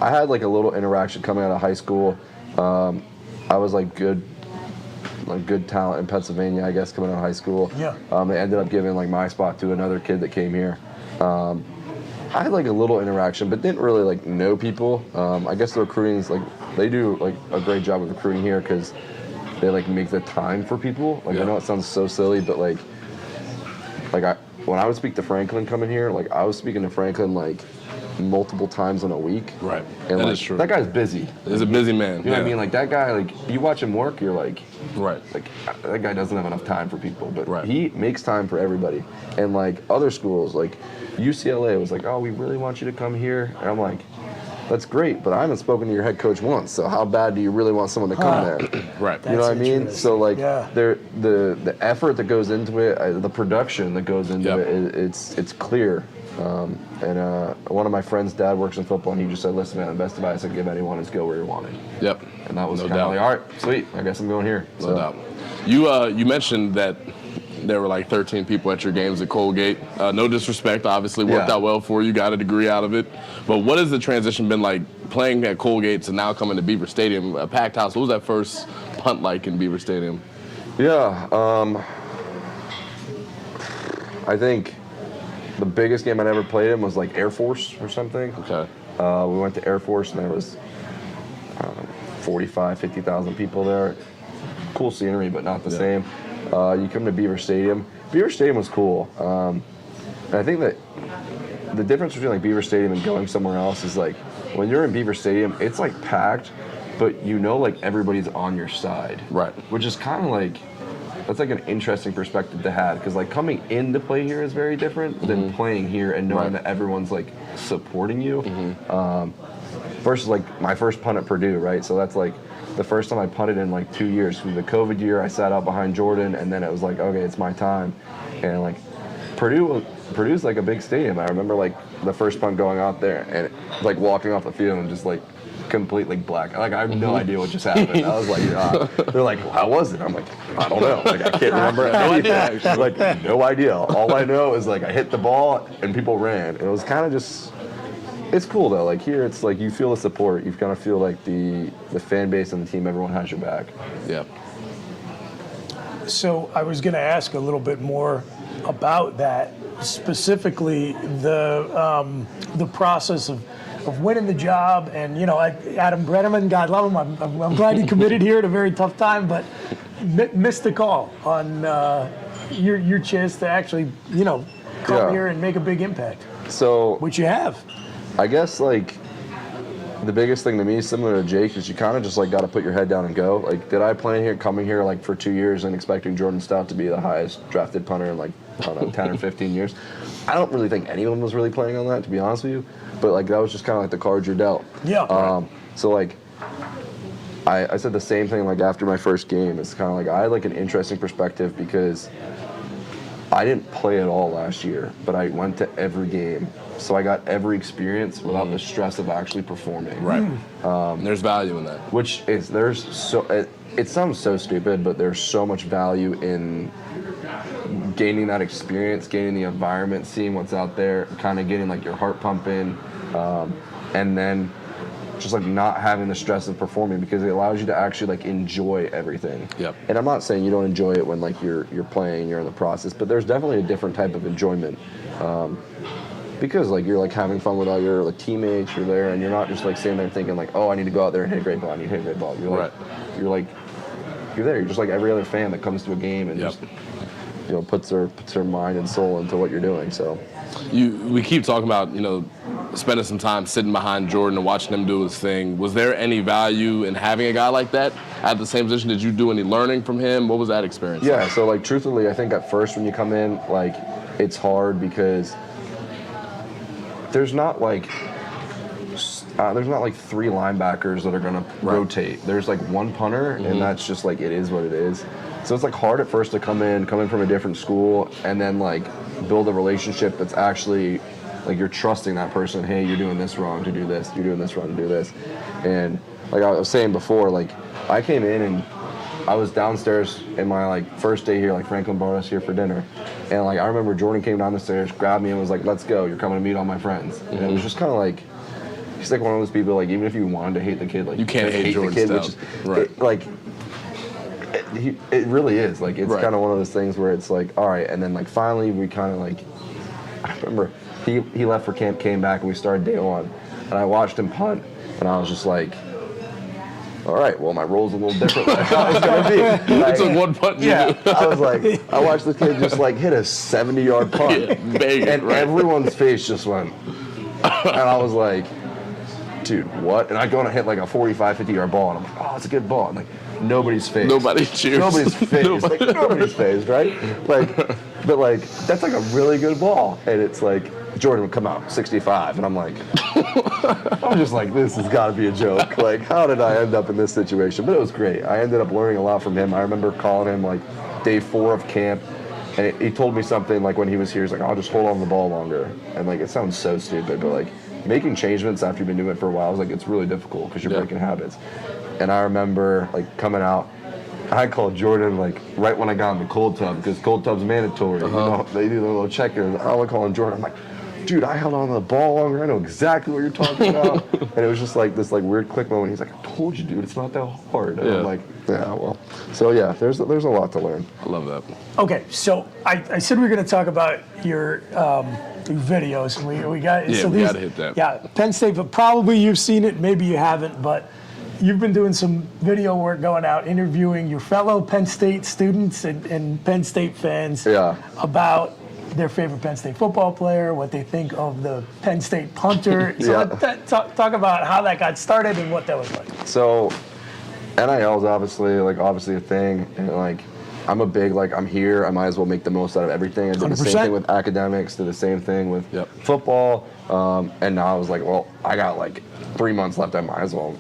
had like a little interaction coming out of high school. I was like good talent in Pennsylvania, I guess, coming out of high school. Yeah. They ended up giving like my spot to another kid that came here. I had like a little interaction, but didn't really like know people. I guess the recruiting's like, they do like a great job of recruiting here because they like make the time for people. Like I know it sounds so silly, but like when I would speak to Franklin coming here, like I was speaking to Franklin like multiple times in a week. Right. And that like, is true. That guy's busy. He's a busy man. You know what I mean? Like that guy, like you watch him work, you're like, like that guy doesn't have enough time for people, but he makes time for everybody. And like other schools, like UCLA was like, oh, we really want you to come here. And I'm like, that's great, but I haven't spoken to your head coach once. So how bad do you really want someone to come there? Right. You know what I mean? So like the effort that goes into it, the production that goes into it, it's clear. And one of my friend's dad works in football, and he just said, listen, man, the best advice I can give anyone is go where you're wanted. Yep. And that was kind of like, all right, sweet, I guess I'm going here. No doubt. You mentioned that there were like 13 people at your games at Colgate. No disrespect, obviously worked out well for you, got a degree out of it. But what has the transition been like playing at Colgate to now coming to Beaver Stadium, a packed house? What was that first punt like in Beaver Stadium? Yeah, I think the biggest game I'd ever played in was like Air Force or something. Okay. We went to Air Force and there was, I don't know, 45, 50,000 people there. Cool scenery, but not the same. You come to Beaver Stadium. Beaver Stadium was cool. And I think that the difference between like Beaver Stadium and going somewhere else is like when you're in Beaver Stadium, it's like packed, but you know like everybody's on your side. Right. Which is kind of like, that's like an interesting perspective to have, because like coming in to play here is very different than playing here and knowing that everyone's like supporting you. Versus like my first punt at Purdue, right? So that's like the first time I punted in like 2 years. Through the COVID year, I sat out behind Jordan, and then it was like, okay, it's my time. And like Purdue's like a big stadium. I remember like the first punt going out there and like walking off the field and just like completely black. Like I have no idea what just happened. I was like, they're like, how was it? I'm like, I don't know. Like I can't remember anything. Like no idea. All I know is like I hit the ball and people ran. It was kind of just. It's cool though. Like here, it's like you feel the support. You kind of feel like the fan base and the team. Everyone has your back. Yeah. So I was going to ask a little bit more about that, specifically the process of winning the job. And you know, Adam Brenneman, God love him. I'm glad he committed here at a very tough time, but missed the call on your chance to actually, you know, come here and make a big impact. So which you have. I guess like the biggest thing to me, similar to Jake, is you kind of just like got to put your head down and go. Like, did I plan here, coming here like for 2 years and expecting Jordan Stout to be the highest drafted punter in like, I don't know, 10 or 15 years? I don't really think anyone was really planning on that, to be honest with you. But like that was just kind of like the cards you're dealt. Yeah. So like, I said the same thing like after my first game. It's kind of like I had like an interesting perspective because I didn't play at all last year, but I went to every game. So I got every experience without the stress of actually performing. Right. There's value in that. Which is, it sounds so stupid, but there's so much value in gaining that experience, gaining the environment, seeing what's out there, kind of getting like your heart pumping, and then just like not having the stress of performing because it allows you to actually like enjoy everything. Yep. And I'm not saying you don't enjoy it when like you're playing, you're in the process, but there's definitely a different type of enjoyment. Because like you're like having fun with all your like teammates, you're there, and you're not just like sitting there thinking like, oh, I need to go out there and hit a great ball. I need to hit a great ball. You're like, you're there. You're just like every other fan that comes to a game and just, you know, puts their mind and soul into what you're doing. So, we keep talking about, you know, spending some time sitting behind Jordan and watching him do his thing. Was there any value in having a guy like that at the same position? Did you do any learning from him? What was that experience? Yeah. So like truthfully, I think at first when you come in, like it's hard because there's not like 3 linebackers that are going to rotate. There's like one punter, and that's just like, it is what it is. So it's like hard at first to come in from a different school and then like build a relationship that's actually like you're trusting that person. Hey, you're doing this wrong to do this. You're doing this wrong to do this. And like I was saying before, like I came in and I was downstairs in my like first day here, like Franklin brought us here for dinner. And like I remember Jordan came down the stairs, grabbed me and was like, let's go, you're coming to meet all my friends. And it was just kind of like, he's like one of those people, like even if you wanted to hate the kid, like you can't hate Jordan the kid, which is it really is. Like it's kind of one of those things where it's like, all right, and then like finally we kind of like, I remember he left for camp, came back, and we started day 1. And I watched him punt, and I was just like, all right, well, my role's a little different than I thought it was going to be. Like, it's a one punt. Yeah, I was like, I watched this kid just like hit a 70-yard punt, and everyone's face just went, and I was like, dude, what? And I go and I hit like a 45, 50-yard ball, and I'm like, oh, it's a good ball. And like, nobody's phased. Nobody cheers. Nobody's phased. Like, nobody's phased, right? Like, but like, that's like a really good ball. And it's like, Jordan would come out 65, and I'm like, I'm just like, this has got to be a joke. Like, how did I end up in this situation? But it was great. I ended up learning a lot from him. I remember calling him like day 4 of camp, and he told me something like when he was here, he's like, I'll just hold on to the ball longer. And like, it sounds so stupid, but like making changements after you've been doing it for a while is like, it's really difficult because you're breaking habits. And I remember like coming out, I called Jordan like right when I got in the cold tub because cold tub's mandatory. You know, they do their little check-in. I was calling Jordan. I'm like, dude, I held on to the ball longer. I know exactly what you're talking about. And it was just like this like weird click moment. He's like, I told you, dude, it's not that hard. And I'm like, yeah, well. So yeah, there's a lot to learn. I love that. Okay, so I said we were going to talk about your videos, and we got we got to hit that. Yeah, Penn State, but probably you've seen it, maybe you haven't, but you've been doing some video work, going out, interviewing your fellow Penn State students and Penn State fans about their favorite Penn State football player, what they think of the Penn State punter. So talk about how that got started and what that was like. So NIL is obviously a thing, and like I'm a big like I'm here, I might as well make the most out of everything. I did the same thing with academics, did the same thing with football, and now I was like, well, I got like 3 months left, I might as well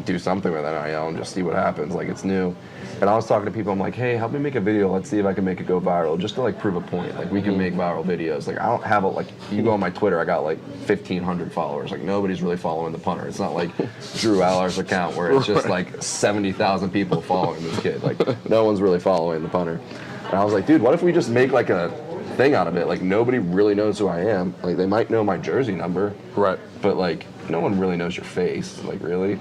do something with NIL and just see what happens. Like, it's new. And I was talking to people, I'm like, hey, help me make a video. Let's see if I can make it go viral, just to like prove a point. Like, we can make viral videos. Like, I don't have you go on my Twitter, I got like 1,500 followers. Like, nobody's really following the punter. It's not like Drew Aller's account where it's just like 70,000 people following this kid. Like, no one's really following the punter. And I was like, dude, what if we just make like a thing out of it? Like, nobody really knows who I am. Like, they might know my jersey number. Right. But like, no one really knows your face. Like, really?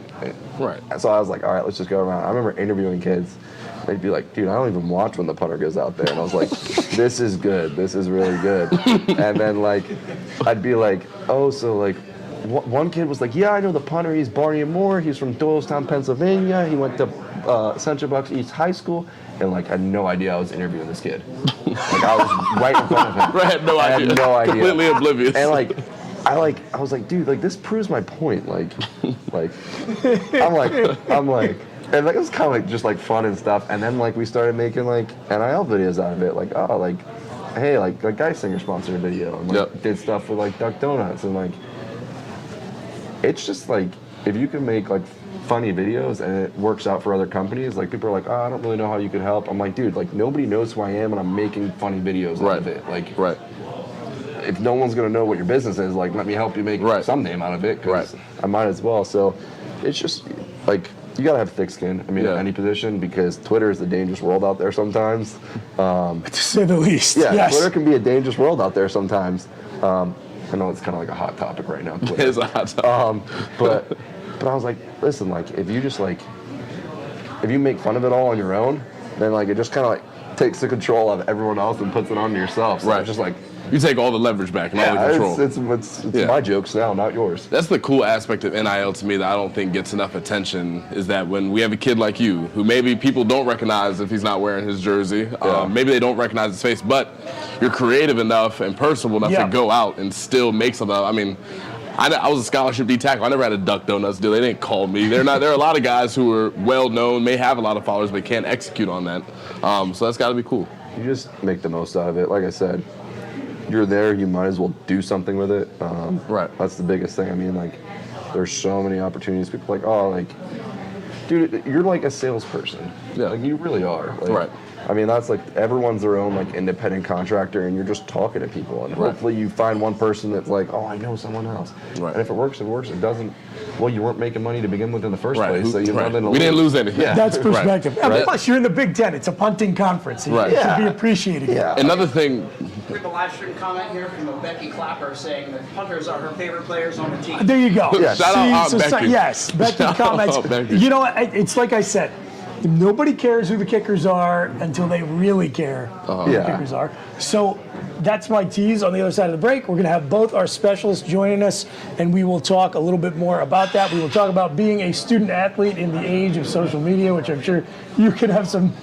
Right. So I was like, all right, let's just go around. I remember interviewing kids. They'd be like, dude, I don't even watch when the punter goes out there. And I was like, this is good. This is really good. And then, like, I'd be like, oh, so, like, one kid was like, yeah, I know the punter. He's Barney Amor. He's from Doylestown, Pennsylvania. He went to Central Bucks East High School. And, like, I had no idea I was interviewing this kid. Like, I was right in front of him. I had no idea. I had no idea. Completely oblivious. And, like, I was like, dude, like, this proves my point. Like, I'm like, and like, it was kind of like just like fun and stuff. And then like we started making like NIL videos out of it. Like, oh, like, hey, like Geisinger sponsored a video and like did stuff with like Duck Donuts and like, it's just like if you can make like funny videos and it works out for other companies, like people are like, oh, I don't really know how you could help. I'm like, dude, like nobody knows who I am and I'm making funny videos out of it. Like, if no one's gonna know what your business is, like let me help you make some name out of it, because I might as well. So it's just like, you gotta have thick skin. I mean, in any position, because Twitter is a dangerous world out there sometimes. To say the least. Yeah, yes. Twitter can be a dangerous world out there sometimes. I know it's kind of like a hot topic right now. Twitter. It is a hot topic. But I was like, listen, like if you just like, if you make fun of it all on your own, then like it just kind of like takes the control of everyone else and puts it onto yourself. So it's just like, you take all the leverage back and all the control. It's my jokes now, not yours. That's the cool aspect of NIL to me that I don't think gets enough attention, is that when we have a kid like you, who maybe people don't recognize if he's not wearing his jersey, maybe they don't recognize his face, but you're creative enough and personable enough to go out and still make something. I mean, I was a scholarship D tackle. I never had a Duck Donuts deal. They didn't call me. There are a lot of guys who are well known, may have a lot of followers, but can't execute on that. So that's got to be cool. You just make the most out of it. Like I said, you're there, you might as well do something with it. That's the biggest thing. I mean, like, there's so many opportunities. People are like, oh, like, dude, you're like a salesperson. Yeah. Like, you really are. Like, I mean, that's like, everyone's their own, like, independent contractor, and you're just talking to people. And hopefully you find one person that's like, oh, I know someone else. And if it works, it works. It doesn't, well, you weren't making money to begin with in the first place, so you have nothing to lose. We didn't lose anything. Yeah. That's perspective. And plus, you're in the Big Ten. It's a punting conference. It should be appreciated. Another thing. We have a live stream comment here from a Becky Clapper saying that punters are her favorite players on the team. There you go. Shout out Becky. Yes, Becky comments. Becky. You know, it's like I said, nobody cares who the kickers are until they really care who the kickers are. So that's my tease. On the other side of the break, we're going to have both our specialists joining us, and we will talk a little bit more about that. We will talk about being a student athlete in the age of social media, which I'm sure you can have some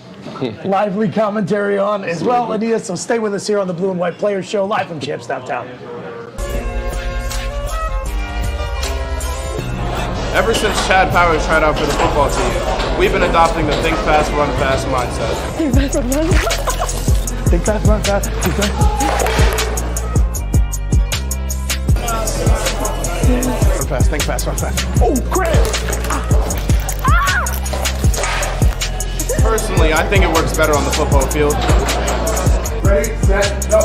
lively commentary on as well, Aeneas. So stay with us here on the Blue and White Players Show, live from Champs Downtown. Ever since Chad Powers tried out for the football team, we've been adopting the think fast, run fast mindset. Think fast, run fast. Think fast, run fast. Think fast. Run fast, think fast, run fast. Oh, crap! Personally, I think it works better on the football field. Ready, set, go.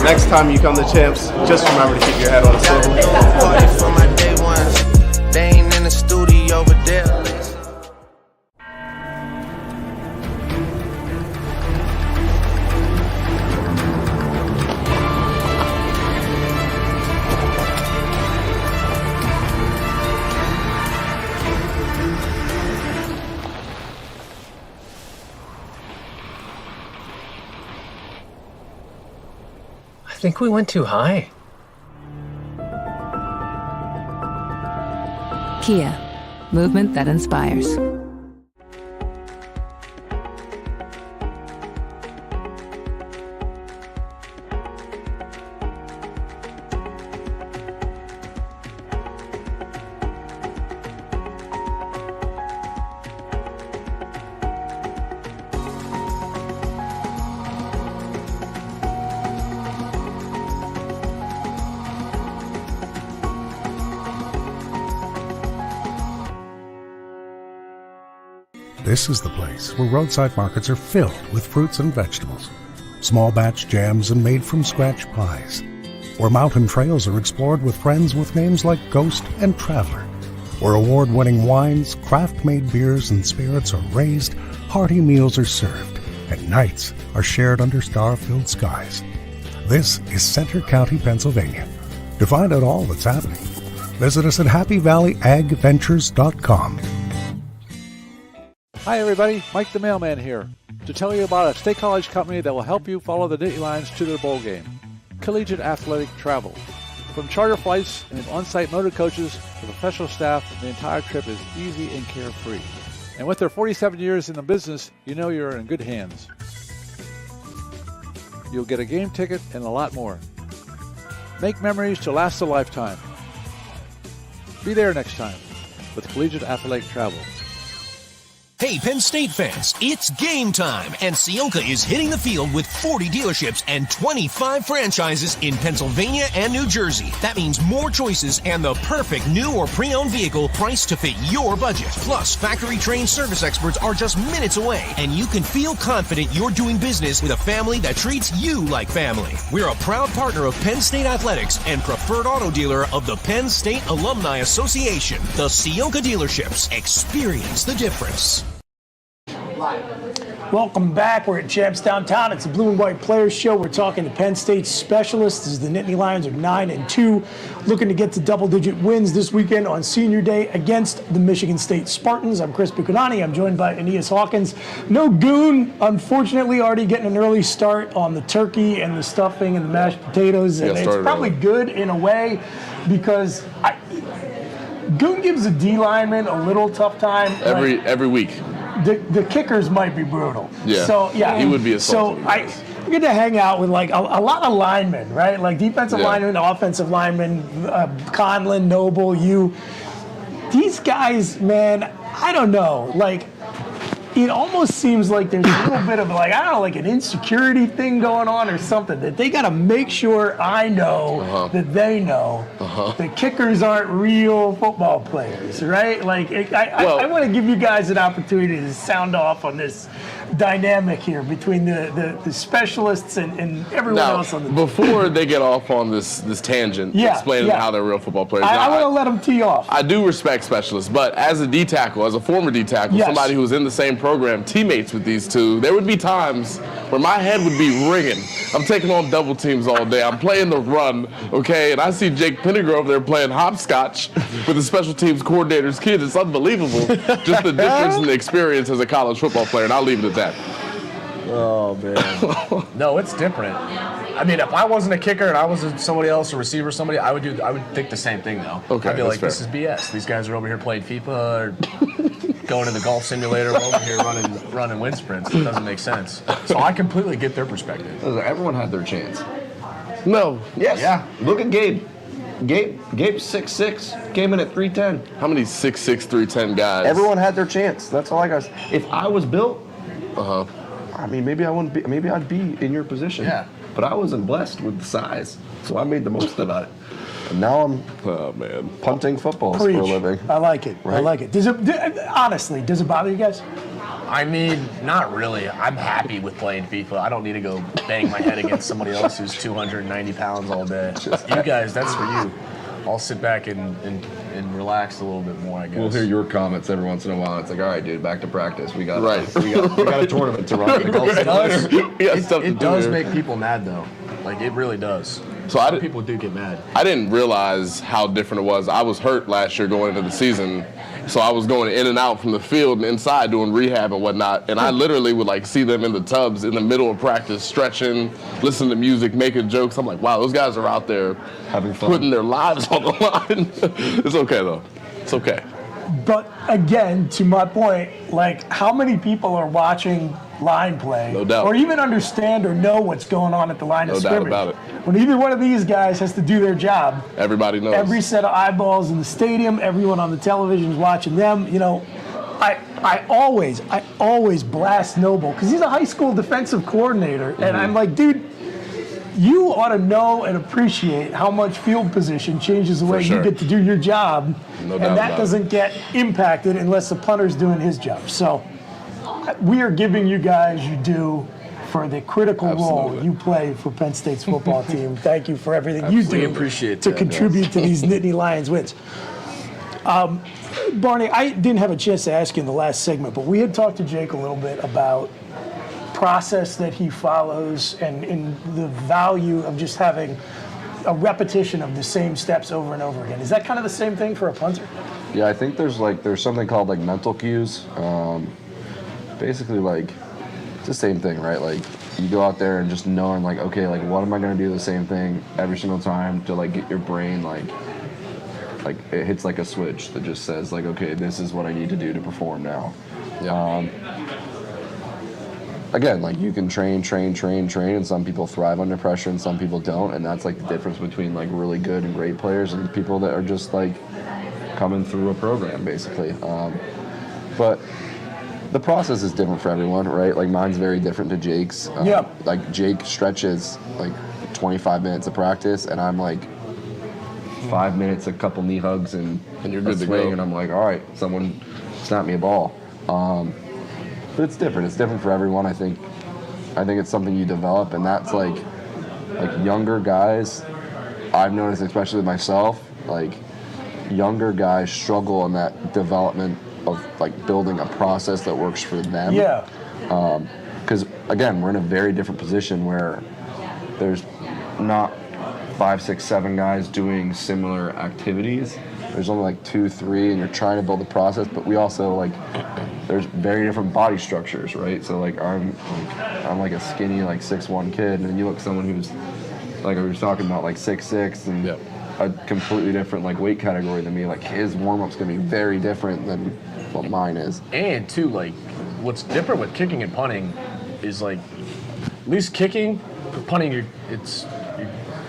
Next time you come to Champs, just remember to keep your head on a swivel. For my day ones, they ain't in the studio over there. I think we went too high. Kia, movement that inspires. This is the place where roadside markets are filled with fruits and vegetables, small batch jams and made from scratch pies, where mountain trails are explored with friends with names like Ghost and Traveler, where award-winning wines, craft-made beers, and spirits are raised, hearty meals are served, and nights are shared under star-filled skies. This is Center County, Pennsylvania. To find out all that's happening, visit us at happyvalleyagventures.com. Hi everybody, Mike the Mailman here, to tell you about a State College company that will help you follow the Nittany Lions to their bowl game. Collegiate Athletic Travel. From charter flights and on-site motor coaches to professional staff, the entire trip is easy and carefree. And with their 47 years in the business, you know you're in good hands. You'll get a game ticket and a lot more. Make memories to last a lifetime. Be there next time with Collegiate Athletic Travel. Hey, Penn State fans, it's game time, and Sionka is hitting the field with 40 dealerships and 25 franchises in Pennsylvania and New Jersey. That means more choices and the perfect new or pre-owned vehicle priced to fit your budget. Plus, factory-trained service experts are just minutes away, and you can feel confident you're doing business with a family that treats you like family. We're a proud partner of Penn State Athletics and preferred auto dealer of the Penn State Alumni Association. The Sionka dealerships. Experience the difference. Welcome back. We're at Champs Downtown. It's the Blue and White Players Show. We're talking to Penn State specialists as the Nittany Lions are 9-2, looking to get to double-digit wins this weekend on Senior Day against the Michigan State Spartans. I'm Chris Bucconani. I'm joined by Aeneas Hawkins. No Goon, unfortunately, already getting an early start on the turkey and the stuffing and the mashed potatoes. And it's probably good in a way because Goon gives the D lineman a little tough time. Every week. The kickers might be brutal. Yeah. So yeah, he would be assaulted. So I get to hang out with like a lot of linemen, right? Like defensive linemen, offensive linemen, Conlon, Noble, you. These guys, man, I don't know. Like, it almost seems like there's a little bit of like, I don't know, like an insecurity thing going on or something that they got to make sure I know that they know that kickers aren't real football players, right? Like, I want to give you guys an opportunity to sound off on this dynamic here between the specialists and everyone else on the team. Before they get off on this tangent, explaining how they're real football players. I want to let them tee off. I do respect specialists, but as a D tackle, as a former D tackle, somebody who was in the same program, teammates with these two, there would be times where my head would be ringing. I'm taking on double teams all day. I'm playing the run, okay, and I see Jake Pinegar over there playing hopscotch with the special teams coordinator's kids. It's unbelievable, just the difference in the experience as a college football player, and I'll leave it at that. Oh, man. No, it's different. I mean, if I wasn't a kicker and I was somebody else, a receiver, somebody, I would think the same thing, though. Okay, I'd be like, this is BS. These guys are over here playing FIFA or going to the golf simulator. We're over here running wind sprints. It doesn't make sense. So I completely get their perspective. Everyone had their chance. No. Yes. Yeah. Look at Gabe. Gabe's 6'6", came in at 310. How many 6'6", 310 guys? Everyone had their chance. That's all I got. If I was built, I mean, maybe I wouldn't be. Maybe I'd be in your position. Yeah. But I wasn't blessed with the size, so I made the most of it. And now I'm punting footballs for a living. I like it. Right? I like it. Honestly, does it bother you guys? I mean, not really. I'm happy with playing FIFA. I don't need to go bang my head against somebody else who's 290 pounds all day. You guys, that's for you. I'll sit back and relax a little bit more, I guess. We'll hear your comments every once in a while. It's like, all right, dude, back to practice. We got we got a tournament to run. It does make people mad, though. Like, it really does. So people do get mad. I didn't realize how different it was. I was hurt last year going into the season, so I was going in and out from the field and inside doing rehab and whatnot, and I literally would like see them in the tubs in the middle of practice, stretching, listening to music, making jokes. I'm like, wow, those guys are out there having fun, putting their lives on the line. It's okay though. It's okay. But again, to my point, like, how many people are watching line play, no doubt, or even understand or know what's going on at the line of scrimmage? No doubt about it. When either one of these guys has to do their job, everybody knows. Every set of eyeballs in the stadium, everyone on the television is watching them. You know, I always blast Noble because he's a high school defensive coordinator, and I'm like, dude, you ought to know and appreciate how much field position changes the way you get to do your job, and that doesn't get impacted unless the punter's doing his job. So we are giving you guys your due for the critical role Absolutely. you play for Penn State's football team. Thank you for everything you do appreciate to that, contribute to these Nittany Lions wins. Barney, I didn't have a chance to ask you in the last segment, but we had talked to Jake a little bit about process that he follows and the value of just having a repetition of the same steps over and over again. Is that kind of the same thing for a punter? Yeah, I think there's something called like mental cues. Basically, like it's the same thing, right? Like you go out there and just knowing, like, okay, like what am I going to do the same thing every single time to like get your brain like it hits like a switch that just says like, okay, this is what I need to do to perform now. Yeah. Again, like you can train, and some people thrive under pressure and some people don't, and that's like the difference between like really good and great players and people that are just like coming through a program, basically. But the process is different for everyone, right? Like mine's very different to Jake's. Yeah. Like Jake stretches like 25 minutes of practice, and I'm like 5 minutes, a couple knee hugs, and you're good to swing, go. and I'm like, all right, someone snap me a ball. But it's different. It's different for everyone. I think it's something you develop, and that's like younger guys. I've noticed, especially with myself, like younger guys struggle in that development of like building a process that works for them. Yeah. Because again, we're in a very different position where there's not 5, 6, 7 guys doing similar activities. There's only like 2, 3, and you're trying to build a process. But we also like there's very different body structures, right? So like I'm like a skinny like 6'1" kid, and then you look at someone who's like we were talking about like 6'6" and a completely different like weight category than me. Like his warm-up's gonna be very different than what mine is. And too, like what's different with kicking and punting is like at least kicking, punting you're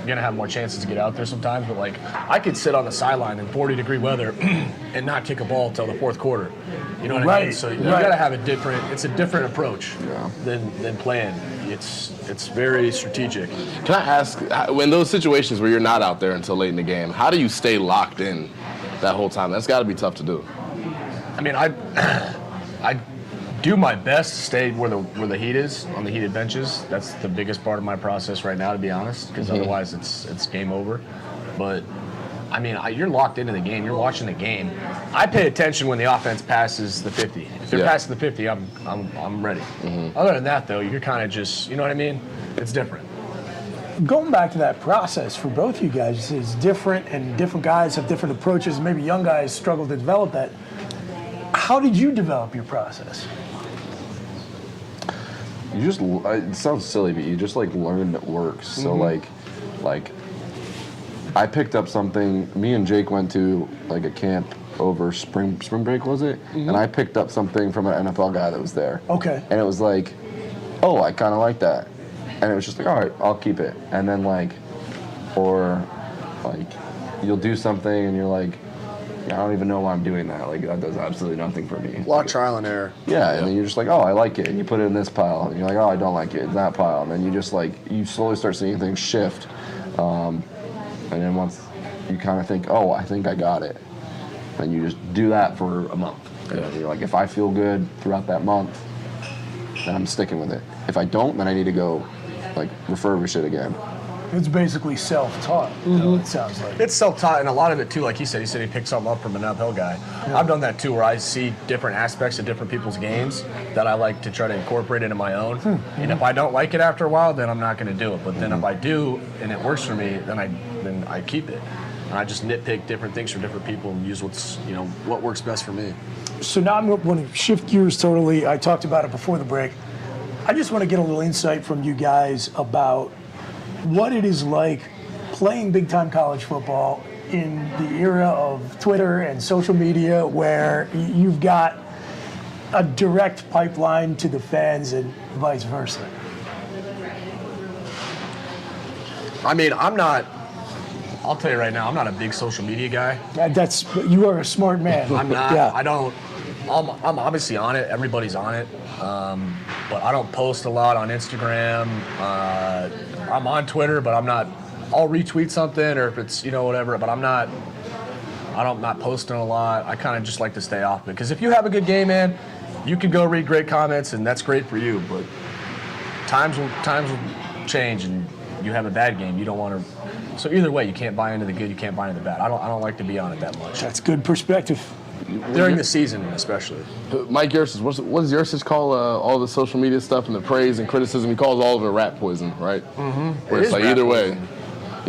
gonna have more chances to get out there sometimes, but like I could sit on the sideline in 40-degree weather and not kick a ball till the fourth quarter. You know what I mean? So you gotta have a different approach than playing. It's very strategic. Can I ask, when those situations where you're not out there until late in the game, how do you stay locked in that whole time? That's gotta be tough to do. I mean, I do my best to stay where the heat is, on the heated benches. That's the biggest part of my process right now, to be honest, because otherwise it's game over. But I mean, you're locked into the game. You're watching the game. I pay attention when the offense passes the 50. If they're passing the 50, I'm ready. Other than that, though, you're kind of just, you know what I mean? It's different. Going back to that process for both you guys is different, and different guys have different approaches. Maybe young guys struggle to develop that. How did you develop your process? You just, it sounds silly, but you just like learn that works. So like I picked up something, me and Jake went to like a camp over spring break, was it? And I picked up something from an NFL guy that was there. Okay. And it was like, oh, I kind of like that. And it was just like, all right, I'll keep it. And then like, or like you'll do something and you're like, I don't even know why I'm doing that. Like that does absolutely nothing for me. A lot of trial and error. Yeah, and then you're just like, oh, I like it, and you put it in this pile, and you're like, oh, I don't like it, in that pile, and then you just like, you slowly start seeing things shift, and then once you kind of think, oh, I think I got it, then you just do that for a month. And you're like, if I feel good throughout that month, then I'm sticking with it. If I don't, then I need to go, like, refurbish it again. It's basically self-taught, it sounds like. It's self-taught, and a lot of it, too, like he said he picked something up from an uphill guy. Yeah. I've done that, too, where I see different aspects of different people's games that I like to try to incorporate into my own. And if I don't like it after a while, then I'm not going to do it. But then if I do, and it works for me, then I keep it. And I just nitpick different things from different people and use what works best for me. So now I'm going to shift gears totally. I talked about it before the break. I just want to get a little insight from you guys about what it is like playing big-time college football in the era of Twitter and social media, where you've got a direct pipeline to the fans and vice versa. I mean, I'll tell you right now, I'm not a big social media guy. You are a smart man. I'm not. Yeah. I'm obviously on it. Everybody's on it. But I don't post a lot on Instagram. I'm on Twitter, but I'm not. I'll retweet something, or if it's whatever. But I'm not posting a lot. I kind of just like to stay off it, because if you have a good game, man, you can go read great comments, and that's great for you, but times will change, and you have a bad game. You don't want to. So either way, you can't buy into the good, you can't buy into the bad. I don't like to be on it that much. That's good perspective. During the season, especially. Mike Yersis, what does Yersis call all the social media stuff and the praise and criticism? He calls all of it rat poison, right? Mm-hmm. Where it's like either way,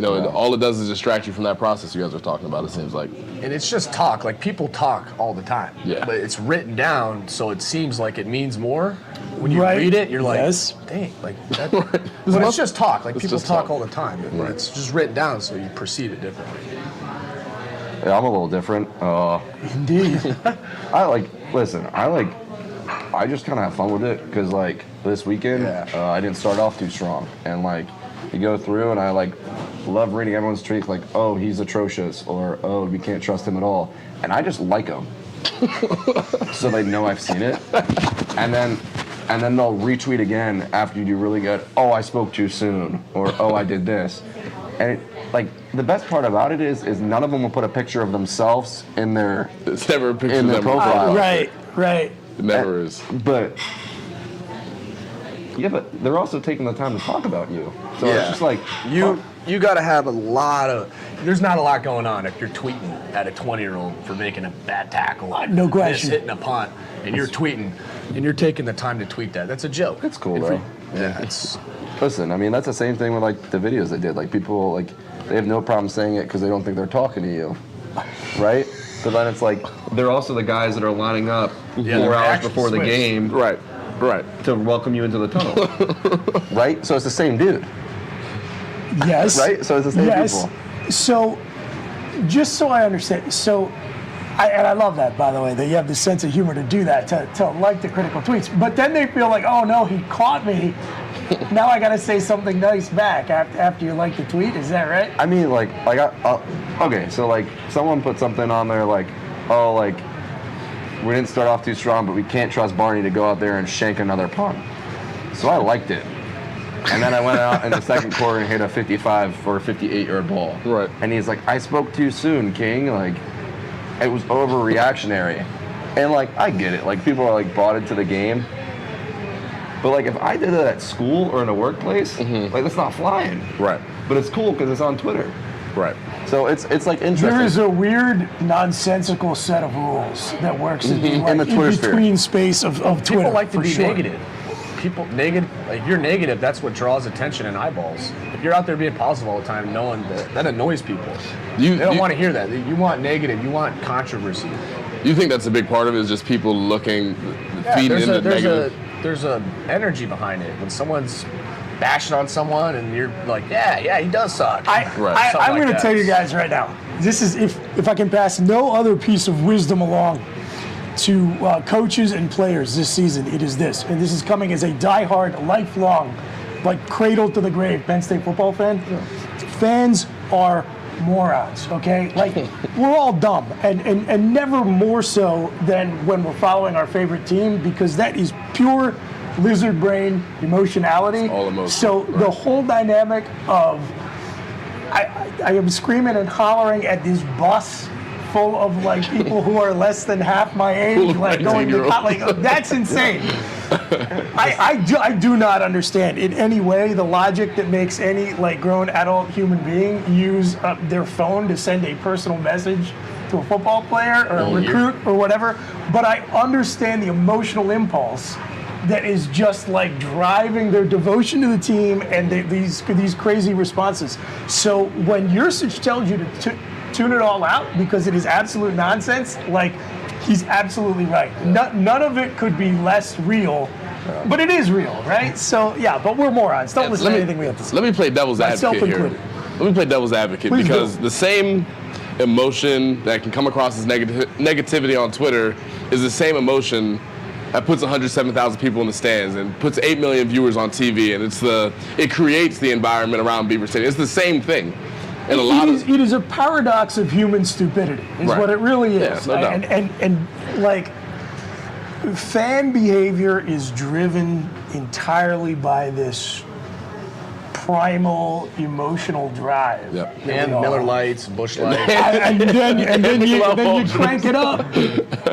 all it does is distract you from that process you guys are talking about, it seems like. And it's just talk. Like, people talk all the time. Yeah. But it's written down, so it seems like it means more. When you read it, you're like, dang, like that. But it's just talk. Like, people talk all the time. But it's just written down, so you perceive it differently. Yeah, I'm a little different. Indeed. I just kind of have fun with it because, like, this weekend, I didn't start off too strong. And, like, you go through and I, like, love reading everyone's tweets, like, oh, he's atrocious, or, oh, we can't trust him at all. And I just like him. So they know I've seen it. And then they'll retweet again after you do really good. Oh, I spoke too soon. Or, oh, I did this. And the best part about it is none of them will put a picture of themselves in their profile. Right. It never is. But they're also taking the time to talk about you. So it's just like you got to have there's not a lot going on if you're tweeting at a 20-year-old for making a bad tackle. No question. Hitting a punt, and you're tweeting, and you're taking the time to tweet that. That's a joke. It's cool, though. It's. Listen, I mean, that's the same thing with, like, the videos they did. Like, people, like, they have no problem saying it because they don't think they're talking to you, right? So then it's like, they're also the guys that are lining up 4 hours before the game. Right. To welcome you into the tunnel. Right? So it's the same dude. Yes. Right? So it's the same people. So, just so I understand, I love that, by the way, that you have the sense of humor to do that, to like the critical tweets. But then they feel like, oh no, he caught me. Now I got to say something nice back after you like the tweet. Is that right? I mean, okay, so, like, someone put something on there like, oh, like, we didn't start off too strong, but we can't trust Barney to go out there and shank another punt. So I liked it. And then I went out in the second quarter and hit a 55 or 58-yard ball. Right. And he's like, I spoke too soon, King. Like, it was overreactionary. And, like, I get it. Like, people are, like, brought into the game. But, like, if I did it at school or in a workplace, like, that's not flying. Right. But it's cool because it's on Twitter. Right. So it's like interesting. There is a weird, nonsensical set of rules that works in the Twitter between space of Twitter. People like to be sure. negative. People negative. Like, if you're negative, that's what draws attention and eyeballs. If you're out there being positive all the time, knowing that annoys people. They don't want to hear that. You want negative. You want controversy. You think that's a big part of it? Is just people looking, feeding into negative. There's a energy behind it. When someone's bashing on someone and you're like, yeah, he does suck. I'm going to tell you guys right now. This is if I can pass no other piece of wisdom along to coaches and players this season, it is this. And this is coming as a diehard, lifelong, like cradle to the grave Penn State football fan. Fans are morons, okay? Like, we're all dumb, and never more so than when we're following our favorite team, because that is pure lizard brain emotionality. It's all emotion. So the whole dynamic of I am screaming and hollering at this bus full of, like, people who are less than half my age, like going to college. Like, that's insane. I do not understand in any way the logic that makes any, like, grown adult human being use their phone to send a personal message to a football player or a recruit or whatever. But I understand the emotional impulse that is just, like, driving their devotion to the team and these crazy responses. So when Yersic tells you to tune it all out because it is absolute nonsense, like, he's absolutely right. None of it could be less real, but it is real, right? So, yeah, but we're morons. Don't listen to anything we have to say. Let me play devil's advocate here. Let me play devil's advocate because the same emotion that can come across as negativity on Twitter is the same emotion that puts 107,000 people in the stands and puts 8 million viewers on TV, and it creates the environment around Beaver Stadium. It's the same thing. And it is a paradox of human stupidity, is what it really is. Yeah, no doubt. And like, fan behavior is driven entirely by this primal emotional drive. Yep. And Miller Lights, Busch Lights. and then you crank it up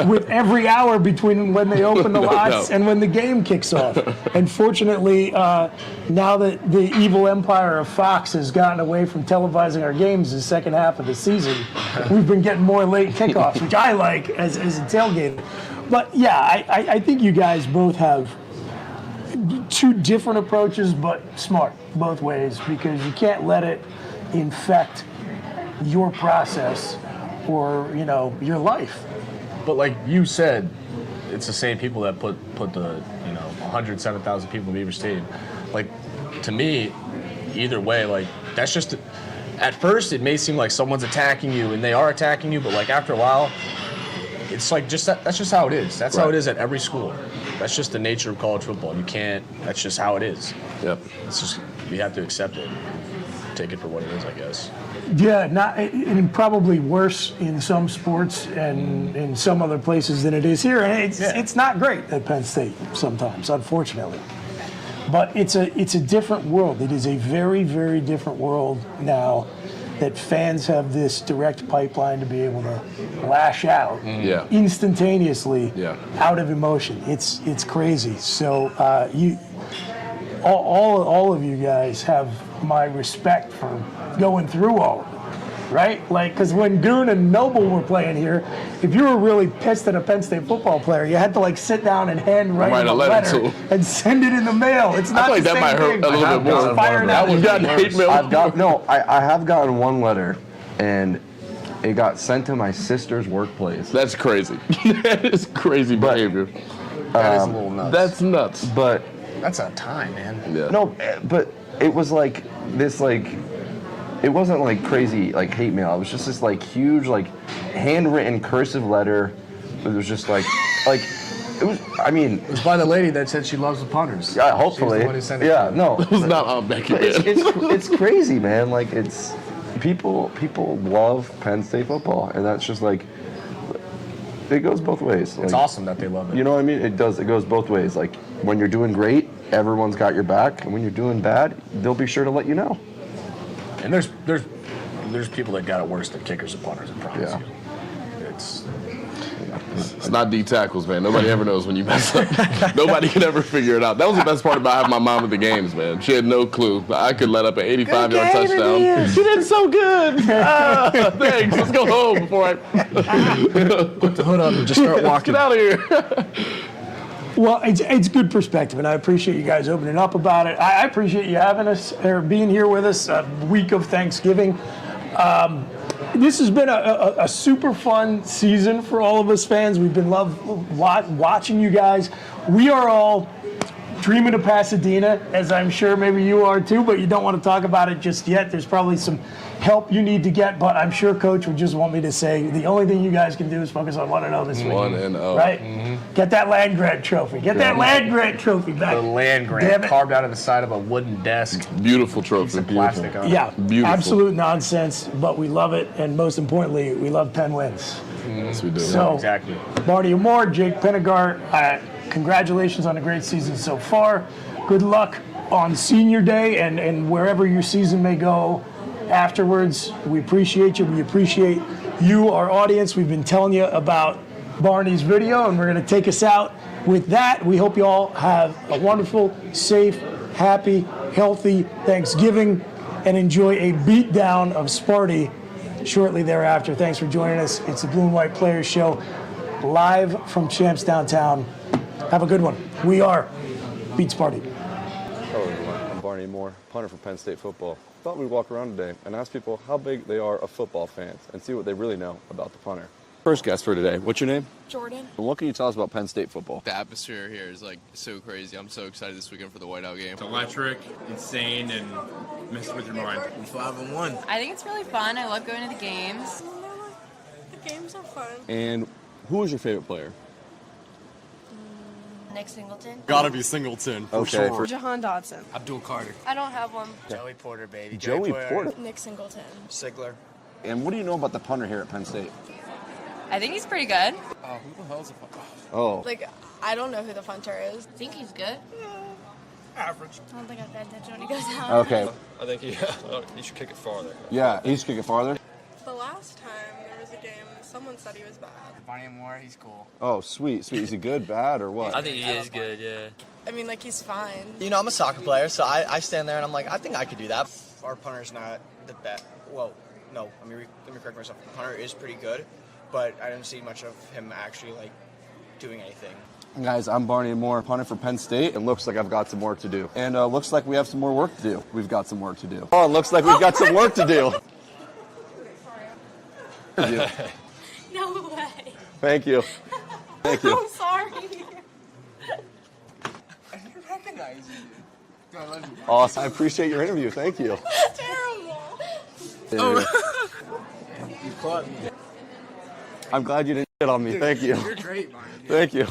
with every hour between when they open the lots and when the game kicks off. And fortunately, now that the evil empire of Fox has gotten away from televising our games the second half of the season, we've been getting more late kickoffs, which I like as a tailgater. But yeah, I think you guys both have two different approaches, but smart both ways, because you can't let it infect your process or your life. But like you said, it's the same people that put the 107,000 people in Beaver Stadium. Like, to me, either way, like, that's just at first it may seem like someone's attacking you, and they are attacking you, but like after a while, it's like that's just how it is. That's how it is at every school. That's just the nature of college football. That's just how it is. Yep. It's just, you have to accept it. Take it for what it is, I guess. Yeah, and probably worse in some sports and in some other places than it is here. And it's not great at Penn State sometimes, unfortunately. But it's a different world. It is a very, very different world now that fans have this direct pipeline to be able to lash out instantaneously out of emotion. It's crazy. So all of you guys have my respect for going through all of it, right? Like, because when Goon and Noble were playing here, if you were really pissed at a Penn State football player, you had to like sit down and handwrite a letter and send it in the mail. It's not I feel like the that same might hurt thing. a little bit more. I have gotten one letter, and it got sent to my sister's workplace. That's crazy. That is crazy behavior. That is a little nuts. That's nuts. But that's a time, man. Yeah. No, but it was like this, like, it wasn't like crazy like hate mail. It was just this like huge like handwritten cursive letter. It was just like it was. I mean, it was by the lady that said she loves the punters. Yeah, hopefully. She's the one who sent it yeah, to no, it was not on Becky. It's crazy, man. Like, it's people love Penn State football, and that's just like it goes both ways. It's like, awesome that they love it. You know what I mean? It does. It goes both ways. Like, when you're doing great, everyone's got your back, and when you're doing bad, they'll be sure to let you know. And there's people that got it worse than kickers and punters, I promise you. It's not D tackles, man. Nobody ever knows when you mess up. Nobody can ever figure it out. That was the best part about having my mom at the games, man. She had no clue. I could let up an 85-yard touchdown. She did so good. Thanks. Let's go home before I put the hood up and just start walking. Let's get out of here. Well, it's good perspective, and I appreciate you guys opening up about it. I appreciate you having us or being here with us a week of Thanksgiving. This has been a super fun season for all of us fans. We've been watching you guys. We are all dreaming of Pasadena, as I'm sure maybe you are too, but you don't want to talk about it just yet. There's probably some help you need to get, but I'm sure Coach would just want me to say the only thing you guys can do is focus on 1-0 this week. 1-0. Right? Mm-hmm. Get that land grant trophy. Get that land grant trophy back. The land grant carved out of the side of a wooden desk. Beautiful trophy. Plastic on it. Yeah, beautiful. Absolute nonsense, but we love it, and most importantly, we love Penn wins. Yes, we do. So, exactly. Barney Amor, Jake Pinegar, congratulations on a great season so far. Good luck on senior day and wherever your season may go afterwards. We appreciate you. We appreciate you, our audience. We've been telling you about Barney's video, and we're going to take us out with that. We hope you all have a wonderful, safe, happy, healthy Thanksgiving, and enjoy a beatdown of Sparty shortly thereafter. Thanks for joining us. It's the Blue and White Players Show, live from Champs Downtown. Have a good one. We are Beat Sparty. Hello everyone, I'm Barney Amor, punter for Penn State football. Thought we'd walk around today and ask people how big they are of football fans and see what they really know about the punter. First guest for today, what's your name? Jordan. What can you tell us about Penn State football? The atmosphere here is like so crazy. I'm so excited this weekend for the Whiteout game. It's electric, insane, and messes with your mind. 5-1. I think it's really fun. I love going to the games. The games are fun. And who is your favorite player? Nick Singleton. Gotta be Singleton, for sure. Jahan Dodson. Abdul Carter. I don't have one. Joey Porter, baby. Joey Porter. Nick Singleton. Sigler. And what do you know about the punter here at Penn State? I think he's pretty good. Who the hell's a punter? Oh. Like, I don't know who the punter is. I think he's good. I average. I don't think I pay attention when he goes down. Okay. I think you should kick it farther. Yeah, he should kick it farther. The last time there was a game, someone said he was bad. Barney Amor, he's cool. Oh, sweet. Is he good, bad, or what? I think he is good, yeah. I mean, like, he's fine. You know, I'm a soccer player, so I stand there and I'm like, I think I could do that. Our punter's not the best. Well, no, let me correct myself. The punter is pretty good, but I didn't see much of him actually, like, doing anything. Guys, I'm Barney Amor, punter for Penn State. It looks like I've got some work to do. And looks like we have some more work to do. We've got some work to do. Oh, it looks like we've got some work to do. No way. Thank you. Thank you. I'm sorry. I didn't recognize you. I love you. Awesome. I appreciate your interview. Thank you. Terrible. Oh. You caught me. I'm glad you didn't hit on me. Thank you. You're great, Barney. Thank you.